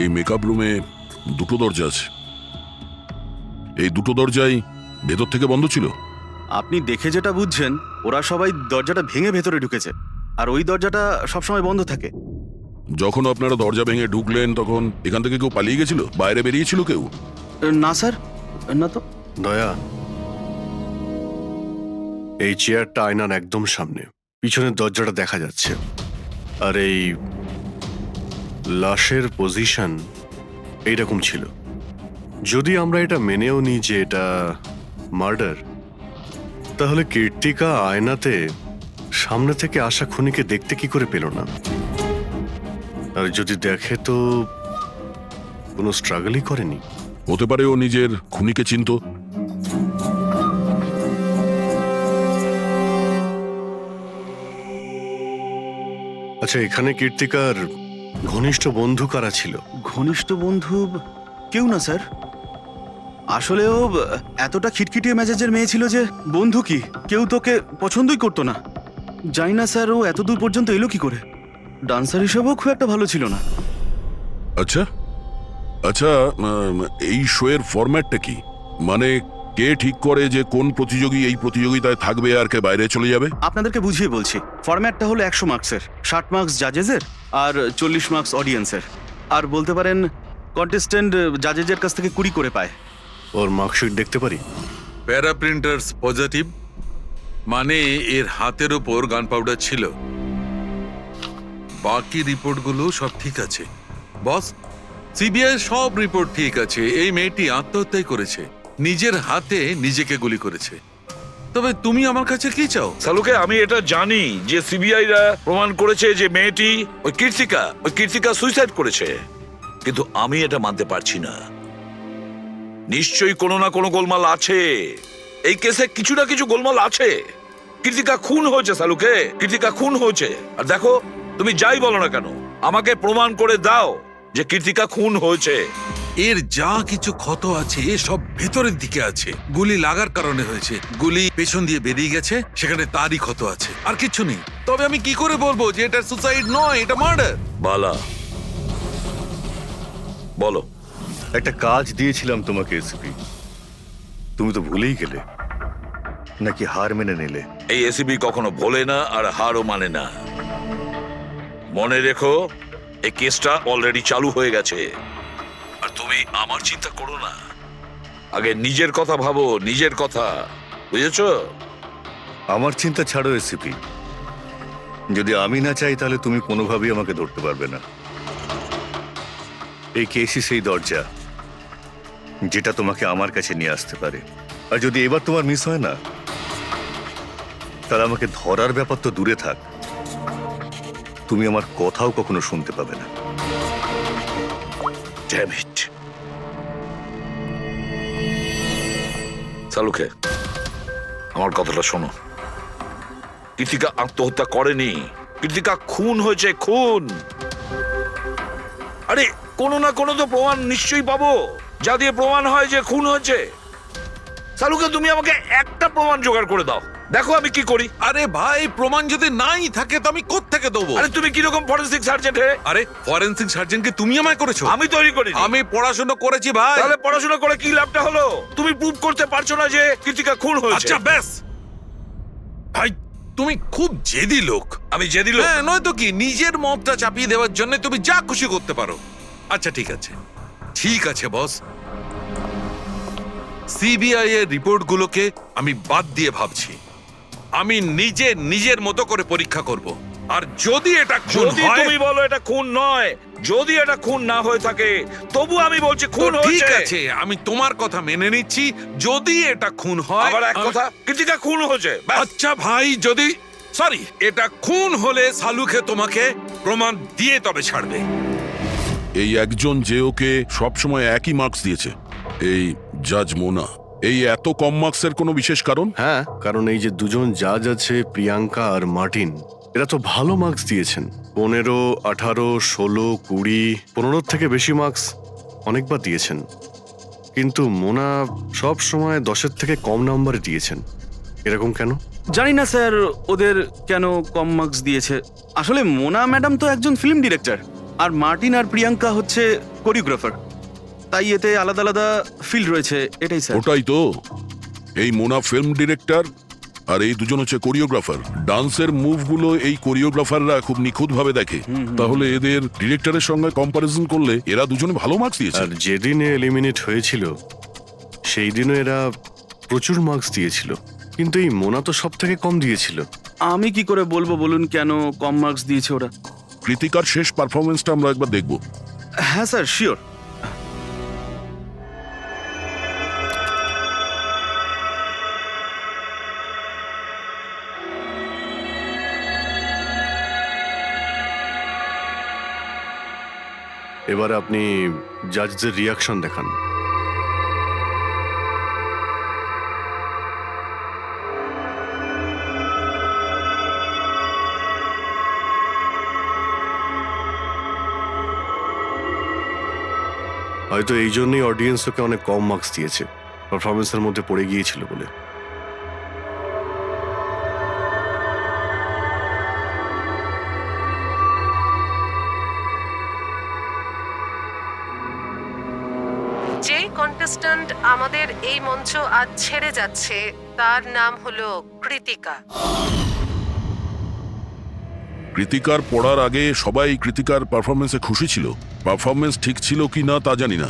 এই মেকআপ রুমে দুটো দরজা আছে, এই দুটো দরজাই ভেতর থেকে বন্ধ ছিল। আপনি দেখে যেটা বুঝছেন, ওরা সবাই দরজাটা ভেঙে ভেতরে ঢুকেছে, আর ওই দরজাটা সবসময় বন্ধ থাকে। যখন আপনারা দরজা ভেঙে ঢুকলেন তখন এখান থেকে কেউ পালিয়ে গেছিল, বাইরে বেরিয়েছিল কেউ? না স্যার, না তো। দয়া, এই চেয়ারটা আয়নার একদম সামনে, পিছনের দরজাটা দেখা যাচ্ছে, আর এই লাশের পজিশন এইরকম ছিল। যদি আমরা এটা মেনেও নিই যে এটা মার্ডার, তাহলে কীর্তিকা আয়নাতে সামনে থেকে আসা খুনিকে দেখতে কি করে পেল না? আর যদি দেখে তো কোনো স্ট্রাগলই করেনি। হতে পারে ও নিজের খুনিকে চিনতো। আচ্ছা, এখানে কীর্তিকার ঘনিষ্ঠ বন্ধু কারা ছিল? ঘনিষ্ঠ বন্ধু কেউ না স্যার। আসলে ও এতটা খিটখিটিয়ে মেজাজের মেয়ে ছিল যে বন্ধু কি, কেউ তোকে পছন্দই করতো না। জানি না স্যার ও এত দূর পর্যন্ত এলো কি করে। ডান্সার হিসেবেও খুব একটা ভালো ছিল না। আচ্ছা আচ্ছা, এই শোয়ের ফরম্যাটটা কি? মানে কে ঠিক করে যে কোন প্রতিযোগী এই প্রতিযোগিতায় থাকবে আর কে বাইরে চলে যাবে? আপনাদেরকে বুঝিয়ে বলছি। ফরম্যাটটা হলো 100 মার্কসের, 60 মার্কস জাজেসের আর 40 মার্কস অডিয়েন্সের। আর বলতে পারেন কন্টেস্টেন্ট জাজেসের কাছ থেকে 20 করে পায়। ওর মার্কশিট দেখতে পারি? প্যারা প্রিন্টার্স পজিটিভ, মানে এর হাতের ওপর গান পাউডার ছিল। বাকি রিপোর্টগুলো সব ঠিক আছে বস। সিবিআই সব রিপোর্ট ঠিক আছে। এই মেয়েটি আত্মহত্যাই করেছে, নিজের হাতে নিজেকে গুলি করেছে। তবে তুমি আমার কাছে কি চাও? সালুকে, আমি এটা জানি যে সিবিআইরা প্রমাণ করেছে যে মেয়েটি ওই কীর্তিকা সুইসাইড করেছে, কিন্তু আমি এটা মানতে পারছি না। নিশ্চয়ই কোনো না কোনো গোলমাল আছে এই কেসে, কিছু না কিছু গোলমাল আছে। কীর্তিকা খুন হয়েছে সালুকে, কীর্তিকা খুন হয়েছে। আর দেখো, তুমি যাই বলো না কেন, আমাকে প্রমাণ করে দাও যে কীর্তিকা খুন হয়েছে। এর যা কিছু ক্ষত আছে সব ভেতরের দিকে আছে, গুলি লাগার কারণে হয়েছে। গুলি পেছন দিয়ে বেরিয়ে গেছে, সেখানে তারই ক্ষত আছে, আর কিছু নেই। তবে আমি কি করে বলবো যে এটা সুসাইড নয়, এটা মার্ডার? বালা, বলো। একটা কাজ দিয়েছিলাম তোমাকে এসপি, তুমি তো ভুলেই গেলে, নাকি হার মেনে নিলে? এই এসিবি কখনো ভোলে না আর হারও মানে না। মনে রেখো, এই কেসটা অলরেডি চালু হয়ে গেছে। আর তুমি আমার চিন্তা করো না, আগে নিজের কথা ভাবো, নিজের কথা, বুঝেছো? আমার চিন্তা ছাড়ো এসপি, যদি আমি না চাই তাহলে তুমি কোনোভাবেই আমাকে ধরতে পারবে না। এই কেসই সেই দরজা যেটা তোমাকে আমার কাছে নিয়ে আসতে পারে। আর যদি এবার তোমার মিস হয় না, তাহলে আমাকে ধরার ব্যাপার তো দূরে থাক, তুমি আমার কথাও কখনো শুনতে পাবে না। Damn it. সালুকে, আমার কথাটা শোনো। কীর্তিকা আত্মহত্যা করেনি, কীর্তিকা খুন হয়েছে, খুন। আরে কোনো না কোনো তো প্রমাণ নিশ্চয়ই পাবো, যা দিয়ে প্রমাণ হয় যে খুন হয়েছে। সালুকে, তুমি আমাকে একটা প্রমাণ জোগাড় করে দাও, দেখো আমি কি করি। আরে ভাই, প্রমাণ যদি নাই থাকে তো আমি কোত্থেকে দেবো? আরে তুমি কিরকম ফরেনসিক সার্জেন্ট হে? আরে ফরেনসিক সার্জনকে তুমি আমায় করেছো? আমি তৈরি করি। আমি পড়াশোনা করেছি ভাই। তাহলে পড়াশোনা করে কি লাভটা হলো? তুমি প্রুভ করতে পারছো না যে কীর্তিকা খুন হয়েছে। আচ্ছা ব্যাস ভাই, তুমি খুব জেদি লোক। আমি জেদি লোক? হ্যাঁ, নয়তো কি, নিজের মতটা চাপিয়ে দেওয়ার জন্য তুমি যা খুশি করতে পারো। আচ্ছা ঠিক আছে, ঠিক আছে বস, সিবিআই এর রিপোর্টগুলোকে আমি বাদ দিয়ে ভাবছি। আমি নিজের মতো করে পরীক্ষা করব, আর যদি এটা খুন যদি হয়, তুমি বলো এটা খুন নয়, যদি এটা খুন না হয়ে থাকে, তবু আমি বলছি খুন তো ঠিক হয়েছে। আছে, আমি তোমার কথা মেনে নিচ্ছি। যদি এটা খুন হয়, আবার এক কথা, কীর্তিকা খুন হয়েছে, ব্যাস। আচ্ছা ভাই, যদি সরি এটা খুন হলে সালুকে তোমাকে প্রমাণ দিয়ে তবে ছাড়বে। এই একজন যে ওকে সবসময় একই মার্কস দিয়েছে, এই জাজ মোনা, এই এত কম মার্কসের কোনো বিশেষ কারণ? হ্যাঁ, কারণ এই যে দুজন জাজ আছে, প্রিয়াঙ্কা আর মার্টিন, এরা তো ভালো মার্কস দিয়েছেন। 15, 18, 16, 20, 15 থেকে বেশি মার্কস অনেকবার দিয়েছেন, কিন্তু মোনা সব সময় 10-এর থেকে কম নাম্বার দিয়েছেন। এরকম কেন? জানি না স্যার ওদের কেন কম মার্কস দিয়েছে। আসলে মোনা ম্যাডাম তো একজন ফিল্ম ডিরেক্টর, আর মার্টিন আর প্রিয়াঙ্কা হচ্ছে কোরিওগ্রাফার, তাই এতে আলাদা আলাদা ফিল্ড রয়েছে, এটাই স্যার। ওটাই তো, এই মোনা ফিল্ম ডিরেক্টর আর এই দুজন হচ্ছে কোরিওগ্রাফার। ডান্সের মুভগুলো এই কোরিওগ্রাফাররা খুব নিখুঁতভাবে দেখে। তাহলে এদের ডিরেক্টরের সঙ্গে কম্পারিজন করলে এরা দুজনে ভালো মার্কস দিয়েছে। আর যেদিন এলিমিনেট হয়েছিল সেই দিনও এরা প্রচুর মার্কস দিয়েছিল, কিন্তু এই মোনা তো সব থেকে কম দিয়েছিল। আমি কি করে বলবো বলুন কেন কম মার্কস দিয়েছে ওরা? কৃতিকার শেষ পারফরমেন্সটা আমরা একবার দেখব। হ্যাঁ স্যার, শিওর। এবার আপনি জাজদের রিয়াকশন দেখান। হয়তো এই জন্যই অডিয়েন্স ওকে অনেক কম মার্কস দিয়েছে, পারফরমেন্সের মধ্যে পড়ে গিয়েছিল বলে। যেই কন্টেস্ট্যান্ট আমাদের এই মঞ্চ আজ ছেড়ে যাচ্ছে তার নাম হলো কৃতিকা। কৃতিকার পড়ার আগে সবাই কৃতিকার পারফরমেন্সে খুশি ছিল। পারফরমেন্স ঠিক ছিল কি না তা জানি না,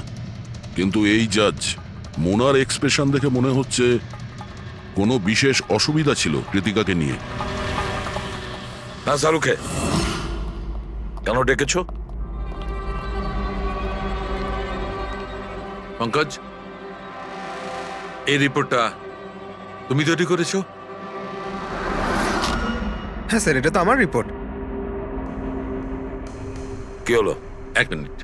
কিন্তু এই জাজ মোনার এক্সপ্রেশন দেখে মনে হচ্ছে কোনো বিশেষ অসুবিধা ছিল কৃতিকাকে নিয়ে। না শাহরুখে, কেন ডেকেছো? পঙ্কজ, এই রিপোর্টটা তুমি তৈরি করেছো? হ্যাঁ স্যার, এটা তো আমার রিপোর্ট। কি হলো? এক মিনিট।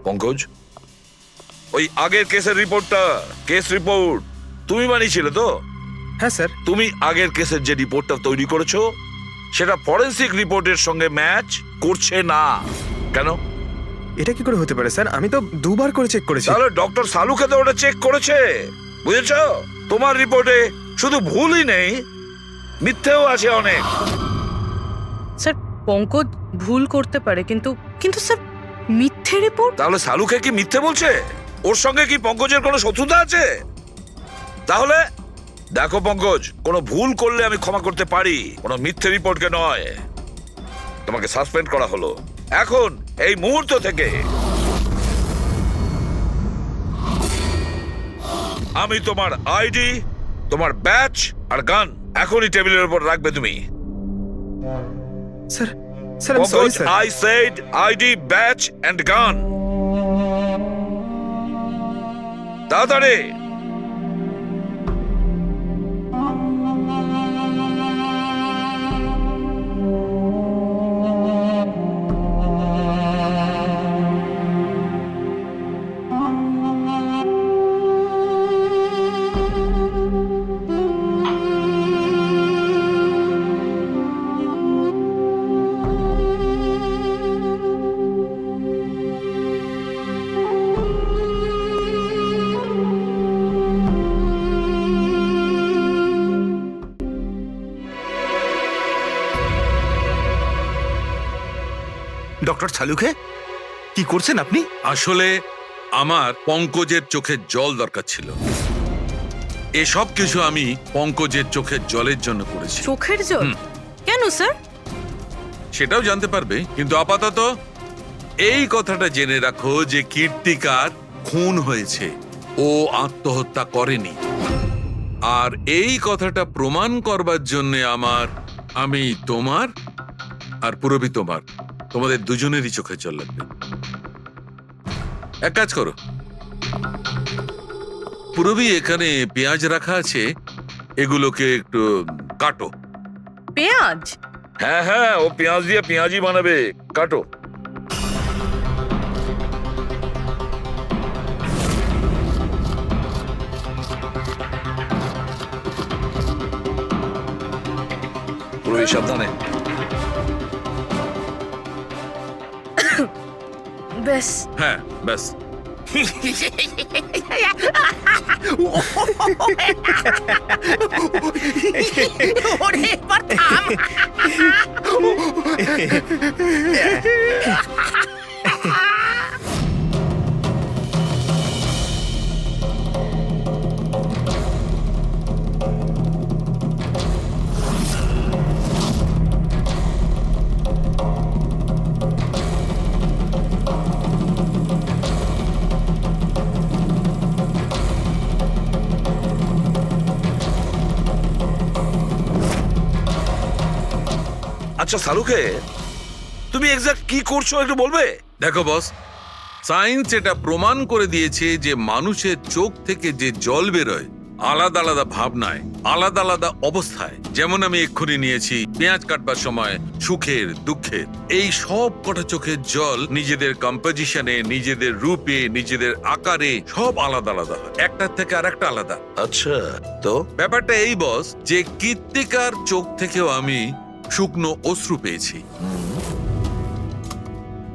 পঙ্কজ, ওই আগের কেসের রিপোর্টটা, কেস রিপোর্ট তুমি বানিয়েছিলে তো? হ্যাঁ স্যার। তুমি আগের কেসের যে রিপোর্টটা তৈরি করেছো সেটা ফরেনসিক রিপোর্টের সঙ্গে ম্যাচ করছে না কেন? এটা কি করে হতে পারে স্যার? আমি তো দুবার করে চেক করেছি। তাহলে ডক্টর সালুকে তো ওটা চেক করেছে, বুঝেছো? তোমার রিপোর্টে শুধু ভুলই নেই, মিথ্যেও আছে অনেক। স্যার, পঙ্কজ ভুল করতে পারে, কিন্তু কিন্তু স্যার মিথ্যে রিপোর্ট। তাহলে সালুকে কি মিথ্যে বলছে? ওর সঙ্গে কি পঙ্কজের কোনো শত্রুতা আছে? তাহলে দেখো পঙ্কজ, কোনো ভুল করলে আমি ক্ষমা করতে পারি, কোনো মিথ্যে রিপোর্টকে নয়। তোমাকে সাসপেন্ড করা হলো এখন, এই মুহূর্ত থেকে। আমি তোমার আইডি, তোমার ব্যাচ আর গান এখনই টেবিলের উপর রাখবে তুমি। স্যার, স্যার আমি sorry Pankaj, sir. I said ID, badge and gun. তাড়াতাড়ি। ডক্টর সালুখে, কি করছেন আপনি? আসলে আমার পঙ্কজের চোখের জল দরকার ছিল। এসব কিছু আমি পঙ্কজের চোখের জলের জন্য করেছি। চোখের জল? কেন স্যার? সেটাও জানতে পারবে, কিন্তু আপাতত এই কথাটা জেনে রাখো যে কীর্তিকার খুন হয়েছে, ও আত্মহত্যা করেনি। আর এই কথাটা প্রমাণ করবার জন্য আমি তোমার আর পুরবি তোমাদের দুজনেরই চোখের জল লাগবে। এক কাজ করো, পুরবি এখানে পেঁয়াজ রাখা আছে, এগুলোকে একটু কাটো। পেঁয়াজ? হ্যাঁ হ্যাঁ, ও পেঁয়াজ দিয়ে পেঁয়াজই বানাবে, কাটো। বেরোবে সাবধানে। ব্যাস হ্যাঁ ব্যাস। ওরে এবার থাম। আচ্ছা সালুকে, তুমি এক্সাক্ট কি করছো একটু বলবে? দেখো বস, সায়েন্স এটা প্রমাণ করে দিয়েছে যে মানুষের চোখ থেকে যে জল বেরোয় আলাদা আলাদা ভাবনায়, আলাদা আলাদা অবস্থায়। যেমন আমি এক্ষুনি নিয়েছি পেঁয়াজ কাটবার সময় সুখের, দুঃখের, এই সব কটা চোখের জল নিজেদের কম্পোজিশনে, নিজেদের রূপে, নিজেদের আকারে সব আলাদা আলাদা হয়, একটার থেকে আর একটা আলাদা। আচ্ছা, তো ব্যাপারটা এই বস যে কৃত্তিকার চোখ থেকেও আমি শুকনো অশ্রু পেয়েছি।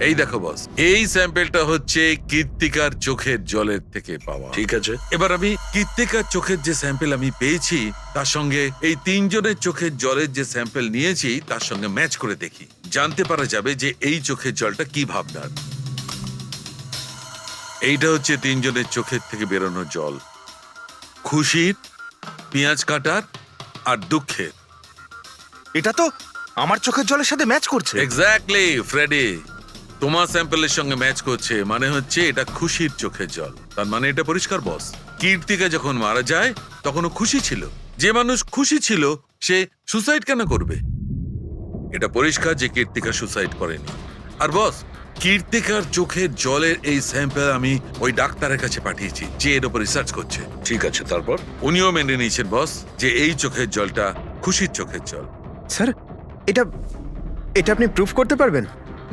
এই দেখো বস, এই স্যাম্পেলটা হচ্ছে কৃত্তিকার চোখের জলের থেকে পাওয়া। ঠিক আছে, এবার আমি কৃত্তিকার চোখের যে স্যাম্পেল আমি পেয়েছি তার সঙ্গে এই তিনজনের চোখের জলের যে স্যাম্পেল নিয়েছি তার সঙ্গে ম্যাচ করে দেখি, জানতে পারা যাবে যে এই চোখের জলটা কি ভাবনার। এইটা হচ্ছে তিনজনের চোখের থেকে বেরোনো জল, খুশির, পেঁয়াজ কাটার আর দুঃখের। এটা তো আমার চোখের জলের সাথে ম্যাচ করছে। এক্স্যাক্টলি ফ্রেডি, তোমার স্যাম্পলের সঙ্গে ম্যাচ করছে, মানে হচ্ছে এটা খুশির চোখের জল। তার মানে এটা পরিষ্কার বস, কীর্তিকা যখন মারা যায় তখনও খুশি ছিল। যে মানুষ খুশি ছিল সে সুসাইড কেন করবে? এটা পরিষ্কার যে কীর্তিকা সুসাইড করেনি। আর বস, কীর্তিকার চোখের জলের এই স্যাম্পল আমি ওই ডাক্তারের কাছে পাঠিয়েছি যে এর উপর রিসার্চ করছে। ঠিক আছে, তারপর? উনিও মেনে নিয়েছেন বস যে এই চোখের জলটা খুশির চোখের জল। স্যার, এটা এটা আপনি প্রুফ করতে পারবেন?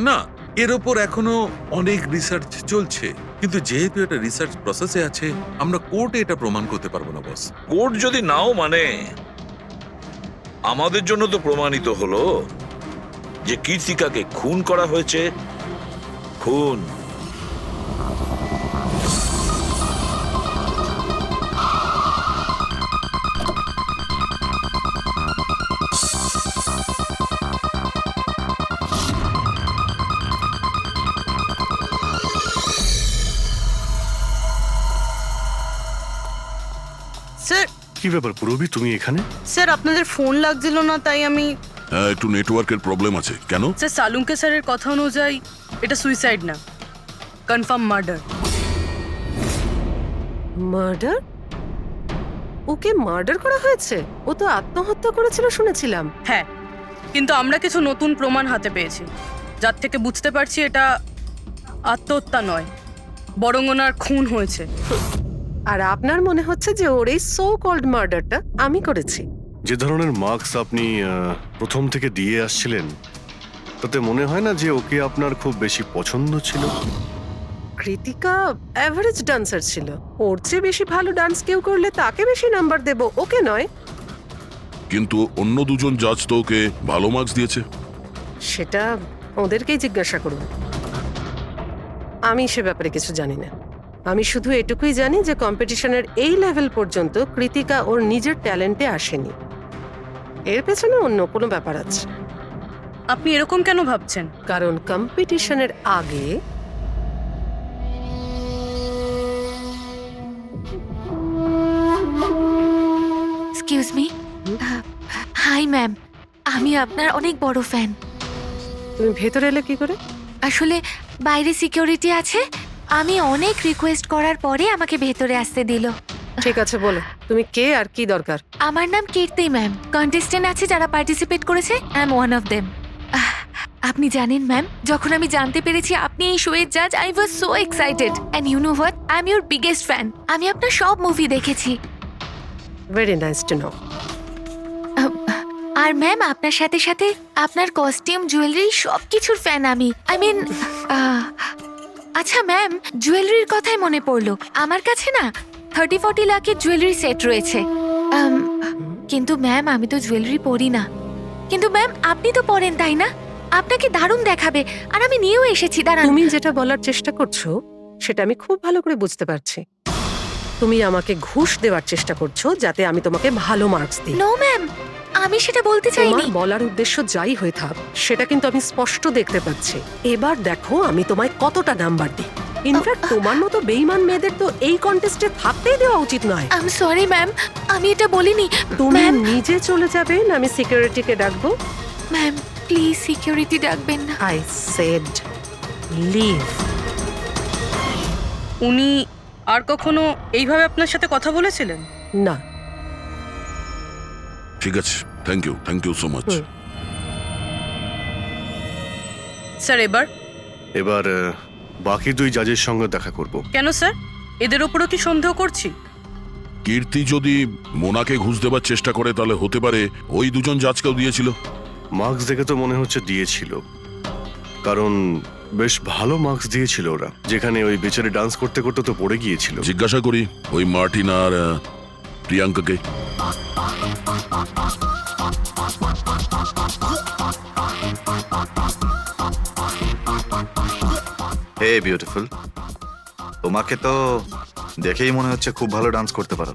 না, এর ওপর এখনো অনেক রিসার্চ চলছে, কিন্তু যেহেতু এটা রিসার্চ প্রসেসে আছে আমরা কোর্টে এটা প্রমাণ করতে পারবো না বস। কোর্ট যদি নাও মানে, আমাদের জন্য তো প্রমাণিত হলো যে কীর্তিকাকে খুন করা হয়েছে। খুন। স্যার, কি ব্যাপার পুরবি, তুমি এখানে? স্যার আপনাদের ফোন লাগছিল না তাই আমি। হ্যাঁ, একটু নেটওয়ার্কের প্রবলেম আছে। কেন? স্যার সালুঙ্কে স্যারের কথা অনুযায়ী এটা সুইসাইড না, কনফার্ম মার্ডার। মার্ডার? ওকে মার্ডার করা হয়েছে? ও তো আত্মহত্যা করেছিল শুনেছিলাম। হ্যাঁ, কিন্তু আমরা কিছু নতুন প্রমাণ হাতে পেয়েছি যার থেকে বুঝতে পারছি এটা আত্মহত্যা নয়, বরং ওনার খুন হয়েছে। আর আপনার মনে হচ্ছে যে ওর এই সো কল্ড মার্ডারটা আমি করেছি? যে ধরনের মার্কস আপনি প্রথম থেকে দিয়ে আসছিলেন তাতে মনে হয় না যে ওকে আপনার খুব বেশি পছন্দ ছিল। কৃতিকা অ্যাভারেজ ডান্সার ছিল, ওর চেয়ে বেশি ভালো ডান্স কেউ করলে তাকে বেশি নাম্বার দেব, ওকে নয়। কিন্তু অন্য দুজন জাজ তো ওকে ভালো মার্কস দিয়েছে। সেটা ওদেরকেই জিজ্ঞাসা করুন, আমি সে ব্যাপারে কিছু জানি না। আমি শুধু এটুকুই জানি যে কম্পিটিশনের এই লেভেল পর্যন্ত কৃতিকা ওর নিজের ট্যালেন্টে আসেনি, এর পেছনে অন্য কোনো ব্যাপার আছে। আপনি এরকম কেন ভাবছেন? কারণ কম্পিটিশনের আগে এক্সকিউজ মি। হাই ম্যাম, আমি আপনার অনেক বড় ফ্যান। তুমি ভেতরে এলে কি করে? আসলে বাইরে সিকিউরিটি আছে, আমি অনেক রিকোয়েস্ট করার পরে আমাকে ভেতরে আসতে দিল। ঠিক আছে, বলো তুমি কে আর কি দরকার। আমার নাম কীর্তি ম্যাম, কন্টেস্টেন্ট আছে যারা পার্টিসিপেট করেছে, I am one of them. আপনি জানেন ম্যাম, যখন আমি জানতে পেরেছি আপনি এই শোয়ের জাজ, I was so excited. And you know what, I am your biggest fan. আমি আপনার সব মুভি দেখেছি। Very nice to know. আর ম্যাম, আপনার সাথে সাথে আপনার কস্টিউম, জুয়েলারি সব কিছুর ফ্যান আমি। আই মিন, আচ্ছা ম্যাম, জুয়েলারির কথাই মনে পড়লো, আমার কাছে না 30-40 লাখের জুয়েলারি সেট রয়েছে। কিন্তু ম্যাম, আমি তো জুয়েলারি পরি না, কিন্তু ম্যাম আপনি তো পড়েন তাই না? আপনাকে দারুণ দেখাবে। আর আমি নিয়েও এসেছি, দাঁড়ান। তুমি যেটা বলার চেষ্টা করছো সেটা আমি খুব ভালো করে বুঝতে পারছি। তুমি আমাকে ঘুষ দেওয়ার চেষ্টা করছো যাতে আমি তোমাকে ভালো মার্কস দিই। নো ম্যাম, আমি সেটা বলতে চাইনি। তোমার বলার উদ্দেশ্য যাই হয়ে থাক সেটা কিন্তু আমি স্পষ্ট দেখতে পাচ্ছি। এবার দেখো আমি তোমায় কতটা নাম্বার দিই। ইনফ্যাক্ট তোমার মতো বেইমান মেয়েদের তো এই কন্টেস্টে থাকতেই দেওয়া উচিত নয়। আই এম সরি ম্যাম, আমি এটা বলিনি। তুমি ম্যাম, নিজে চলে যাবে না আমি সিকিউরিটিকে ডাকবো? ম্যাম প্লিজ সিকিউরিটি ডাকবেন না। I said leave. উনি আর কখনো এইভাবে আপনার সাথে কথা বলেছিলেন? না। ঠিক আছে, থ্যাংক ইউ সো মাচ। হুম। স্যার এবার বাকি 2 জাজের সঙ্গে দেখা করব। কেন স্যার? এদের ওপরও কি সন্দেহ করছি? কীর্তি যদি মোনাকে ঘুষ দেবার চেষ্টা করে তাহলে হতে পারে ওই 2 জন জাজকেও দিয়েছিল। মার্কস দেখে তো মনে হচ্ছে দিয়েছিল, কারণ বেশ ভালো মার্কস দিয়েছিল ওরা। যেখানে ওই বেচারে ডান্স করতে করতে তো পড়ে গিয়েছিল। জিজ্ঞাসা করি ওই মার্টিন আর প্রিয়াঙ্কাকে। হে বিউটিফুল, তোমাকে তো দেখেই মনে হচ্ছে খুব ভালো ডান্স করতে পারো,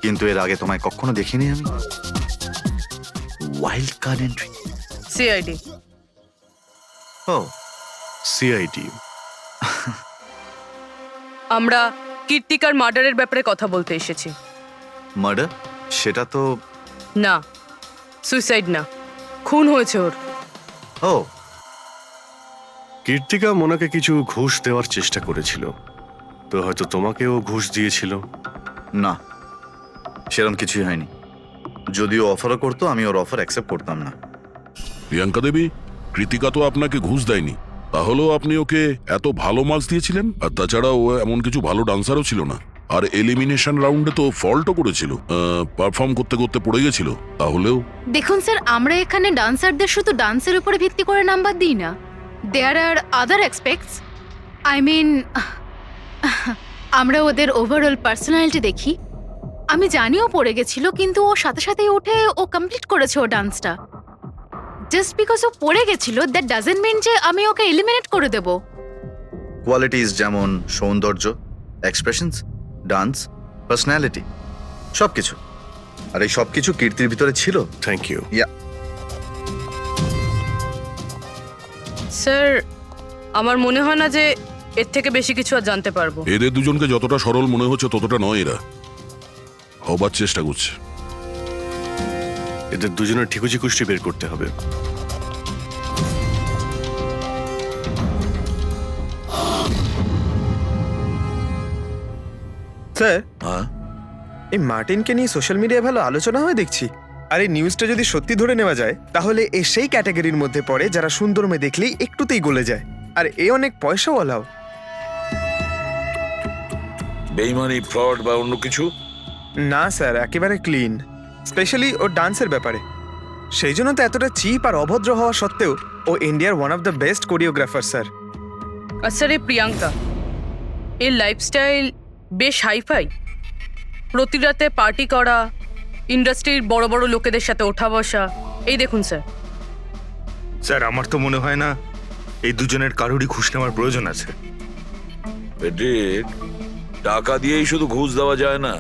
কিন্তু এর আগে তোমায় কখনো দেখিনি আমি। Wild card entry. সিআইডি। ও, সিআইডি। আমরা কীর্তিকার মার্ডারের ব্যাপারে কথা বলতে এসেছি। মার্ডার? সেটা তো না, সুইসাইড না, খুন হয়েছে ওর। ও, কীর্তিকা মোনাকে কিছু ঘুষ দেওয়ার চেষ্টা করেছিল, তো হয়তো তোমাকেও ঘুষ দিয়েছিল। না, সেরকম কিছুই হয়নি। যদিও অফারও করতো, আমি ওর অফার অ্যাকসেপ্ট করতাম না। প্রিয়াঙ্কা দেবী, কৃতিকা তো আপনাকে ঘুষ দেয়নি, তাহলেও আপনি ওকে এত ভালো মার্কস দিয়েছিলেন। আর তাছাড়া ও এমন কিছু ভালো ডান্সারও ছিল না। আর এলিমিনেশন রাউন্ডে তো ফল্টও করেছিল, পারফর্ম করতে করতে পড়ে গেছিল। তাহলেও দেখুন স্যার, আমরা এখানে ডান্সারদের শুধু ডান্সের উপরে ভিত্তি করে নাম্বার দিই না। দেয়ার আর আদার এক্সপেক্টস। আই মিন, আমরা ওদের ওভারঅল পার্সোনালিটি দেখি। আমি জানিও পড়ে গেছিল, কিন্তু ও সাথে সাথেই উঠে ও কমপ্লিট করেছে ও ডান্সটা। জাস্ট বিকজ ও পড়ে গেছিল দ্যাট ডাজন্ট মিন যে আমি ওকে এলিমিনেট করে দেব। কোয়ালিটিস যেমন সৌন্দর্য, এক্সপ্রেশনস, ডান্স, পার্সোনালিটি, সবকিছু। আর এই সবকিছু কীর্তির ভিতরে ছিল। Thank you. স্যার, আমার মনে হয় না যে এর থেকে বেশি কিছু আর জানতে পারবো। এদের দুজনকে যতটা সরল মনে হচ্ছে ততটা নয়। এরা হবার চেষ্টা করছে। এদের দুজনের ঠিকুজি কুষ্টি বের করতে হবে। স্যার, হ্যাঁ, এই মার্টিনকে নিয়ে সোশ্যাল মিডিয়ায় ভালো আলোচনা হয় দেখছি। আর এই নিউজটা যদি সত্যি ধরে নেওয়া যায় তাহলে এ সেই ক্যাটাগরির মধ্যে পড়ে যারা সুন্দর মেয়ে দেখলেই একটুতেই গলে যায়। আর এ অনেক পয়সাওয়ালাও। বেইমানি, ফ্রড বা অন্য কিছু? না স্যার, একেবারে ক্লিন, স্পেশালি ওর ডান্সের ব্যাপারে। সেই জন্য তো এতটা চিপ আর অভদ্র হওয়া সত্ত্বেও ও ইন্ডিয়ার one of the best choreographer sir. আর স্যার, এই প্রিয়াঙ্কা, এর লাইফস্টাইল বেশ হাইফাই। প্রতি রাতে পার্টি করা, ইন্ডাস্ট্রির বড় বড় লোকেদের সাথে ওঠা বসা। এই দেখুন স্যার। স্যার, আমার তো মনে হয় না এই দুজনের কারোরই ঘুষ নেওয়ার প্রয়োজন আছে। পেট্রিক, টাকা দিয়েই শুধু ঘুষ দেওয়া যায় না,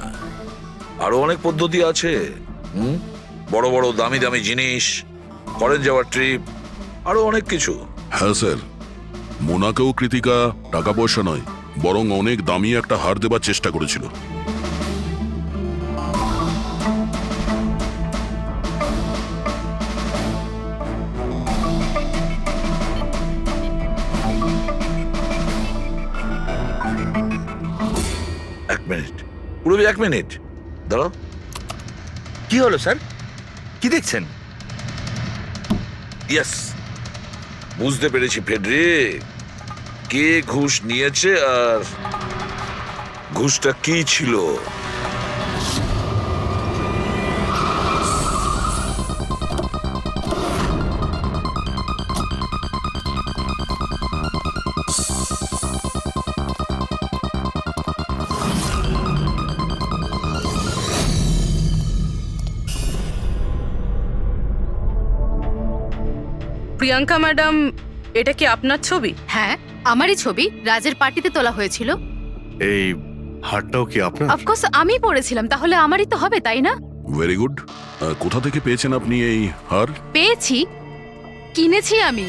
আরো অনেক পদ্ধতি আছে। বড় বড় দামি দামি জিনিস, ফরেন যাওয়ার ট্রিপ, আরো অনেক কিছু। হ্যাঁ স্যার, মোনাকেও কৃতিকা টাকা পয়সা নয় বরং অনেক দামি একটা হার দেবার চেষ্টা করেছিল। এক মিনিট, পুরবি, 1 মিনিট দাঁড়াও। কি হলো স্যার? কি দেখছেন? ইয়েস, বুঝতে পেরেছি ফেডরিক, কে ঘুষ নিয়েছে আর ঘুষটা কি ছিল। প্রিয়াঙ্কা ম্যাডাম, এটা কি আপনার ছবি? হ্যাঁ, আমারই ছবি, রাজের পার্টিতে তোলা হয়েছিল। এই হারটাও কি আপনার? অফকোর্স আমি পড়েছিলাম, তাহলে আমারই তো হবে, তাই না? Very good. কোথা থেকে পেয়েছেন আপনি এই হার? পেয়েছি, কিনেছি আমি।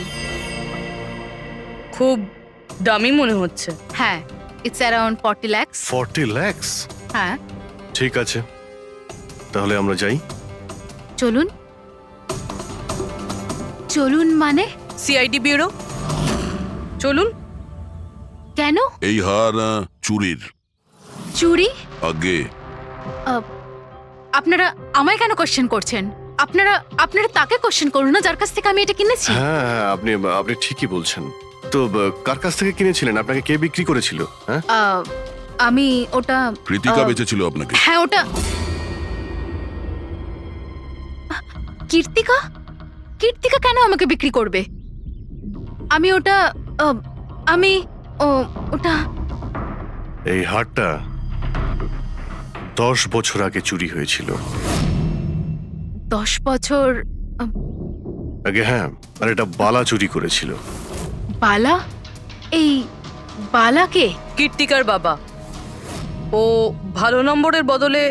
খুব দামি মনে হচ্ছে। হ্যাঁ, ইটস অ্যারাউন্ড 40 lakhs। 40 lakhs? হ্যাঁ। ঠিক আছে, তাহলে আমরা যাই। চলুন। চলুন মানে? সিআইডি ব্যুরো চলুন। কেন? এই হার চুরির। চুরি? আগে আপনারা আমায় কেন কোশ্চেন করছেন? আপনারা তাকে কোশ্চেন করুন না, যার কাছ থেকে আমি এটা কিনেছি। হ্যাঁ হ্যাঁ, আপনি ঠিকই বলছেন। তো কার কাছ থেকে কিনেছিলেন? আপনাকে কে বিক্রি করেছিল? হ্যাঁ, আমি ওটা কৃতিকা বেচেছিল আপনাকে। হ্যাঁ, ওটা কীর্তিকা। কীর্তিকা কেন আমাকে বিক্রি করবে? আমি ওটা ওটা এই হারটা 10 বছর আগে চুরি হয়েছিল। 10 বছর আগে? হ্যাঁ, আর এটা বালা চুরি করেছিল। বালা? এই বালাকে? কীর্তিকার বাবা। ও ভালো নম্বরের বদলে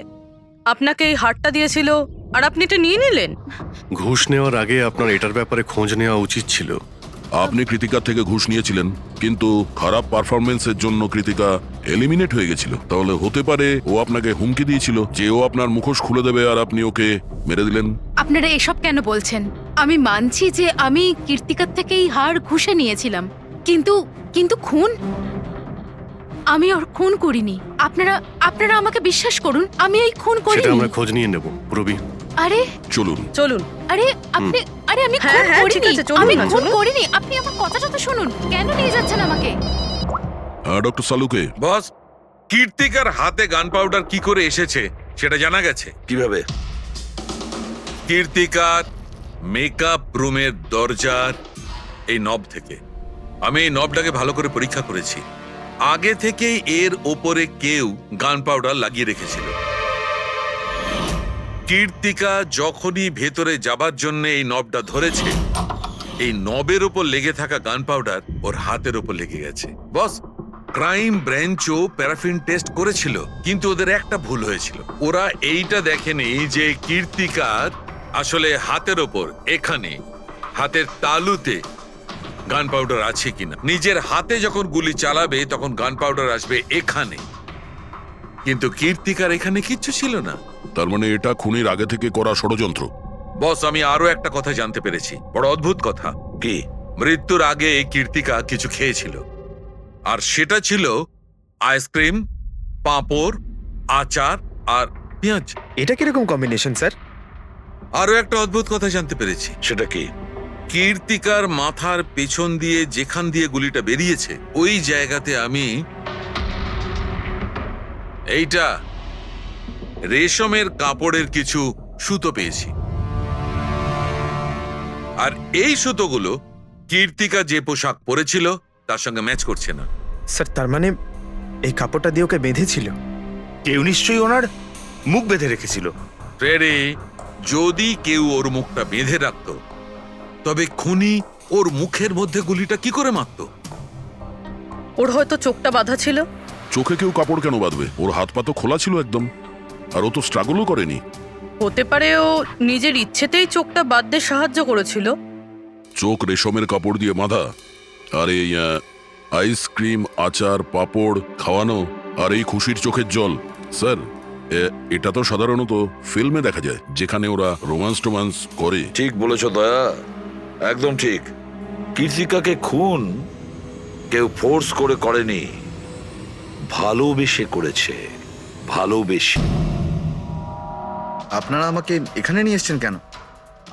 আপনাকে এই হারটা দিয়েছিল, আর আপনি এটা নিয়ে নিলেন। ঘুষ নেওয়ার আগে আপনার এটার ব্যাপারে খোঁজ নেওয়া উচিত ছিল। আপনি কৃতিকার থেকে ঘুষ নিয়েছিলেন, কিন্তু খারাপ পারফরমেন্সের জন্য কৃতিকা এলিমিনেট হয়ে গেছিল। তাহলে হতে পারে ও আপনাকে হুমকি দিয়েছিল যে ও আপনার মুখোশ খুলে দেবে, আর আপনি ওকে মেরে দিলেন। আপনারা এসব কেন বলছেন? আমি মানছি যে আমি কীর্তিকার থেকে এই হার ঘুষে নিয়েছিলাম, কিন্তু খুন? আমি ওর খুন করিনি। আপনারা আমাকে বিশ্বাস করুন, আমি এই খুন সেটা করিনি। আমরা খোঁজ নিয়ে নেব, পুরবি। আরে চলুন চলুন। আরে আমি হ্যাঁ, খুন হ্যাঁ, ঠিক করিনি। আছে, চলুন আমি না, খুন চলুন। করিনি। আপনি আমার কথাটা তো শুনুন। কেন নিয়ে যাচ্ছেন আমাকে? হ্যাঁ ডক্টর সালুকে, বস, কীর্তিকার হাতে গান পাউডার কি করে এসেছে সেটা জানা গেছে। কিভাবে? কীর্তিকার মেকআপ রুমের দরজার এই নব থেকে। আমি এই নবটাকে ভালো করে পরীক্ষা করেছি। আগে থেকেই এর ওপরে কেউ গান পাউডার লাগিয়ে রেখেছিল। কীর্তিকা যখনই ভেতরে যাবার জন্য এই নবটা ধরেছে, এই নবের ওপর লেগে থাকা গান পাউডার ওর হাতের ওপর লেগে গেছে। বস, ক্রাইম ব্রাঞ্চও প্যারাফিন টেস্ট করেছিল, কিন্তু ওদের একটা ভুল হয়েছিল। ওরা এইটা দেখেনি যে কীর্তিকার আসলে হাতের ওপর, এখানে হাতের তালুতে গান পাউডার আছে কিনা। নিজের হাতে যখন গুলি চালাবে তখন গান পাউডার আসবে এখানে, কিন্তু কীর্তিকার এখানে কিচ্ছু ছিল না। তার মানে এটা খুনির আগে থেকে করা ষড়যন্ত্র। বস, আমি আরো একটা কথা জানতে পেরেছি, বড় অদ্ভুত কথা। কি? মৃত্যুর আগে কীর্তিকা কিছু খেয়েছিল, আর সেটা ছিল আইসক্রিম, পাঁপড়, আচার আর পেঁয়াজ। এটা কিরকম কম্বিনেশন স্যার? আরো একটা অদ্ভুত কথা জানতে পেরেছি। সেটা কি? কীর্তিকার মাথার পেছন দিয়ে যেখান দিয়ে গুলিটা বেরিয়েছে, ওই জায়গাতে আমি এইটা রেশমের কাপড়ের কিছু সুতো পেয়েছি। আর এই সুতোগুলো কীর্তিকা যে পোশাক পরেছিল তার সঙ্গে ম্যাচ করছে না। স্যার তার মানে এই কাপড়টা দিয়ে ওকে বেঁধেছিল? কেউ নিশ্চয়ই ওনার মুখ বেঁধে রেখেছিল। ফ্রেডি, যদি কেউ ওর মুখটা বেঁধে রাখতো, তবে খুনি ওর মুখের মধ্যে গুলিটা কি করে মারতো? ওর হয়তো চোখটা বাঁধা ছিল। চোখে কেউ কাপড় কেন বাঁধবে? ওর হাত পা তো খোলা ছিল একদম, আর ও তো স্ট্রাগলও করেনি। হতে পারে ও নিজের ইচ্ছেতেই চোখটা বাঁধতে সাহায্য করেছিল। চোখ রেশমের কাপড় দিয়ে বাঁধা, আর এই আইসক্রিম, আচার, পাঁপড় খাওয়ানো, আর এই খুশির চোখের জল। স্যার, এটা তো সাধারণত ফিল্মে দেখা যায়, যেখানে ওরা রোমান্স করে। ঠিক বলেছ দয়া, একদম ঠিক। কীর্তিকাকে খুন কেউ ফোর্স করে করেনি, ভালোবেসে করেছে। ভালোবেসে। আপনারা আমাকে এখানে নিয়ে এসেছেন কেন?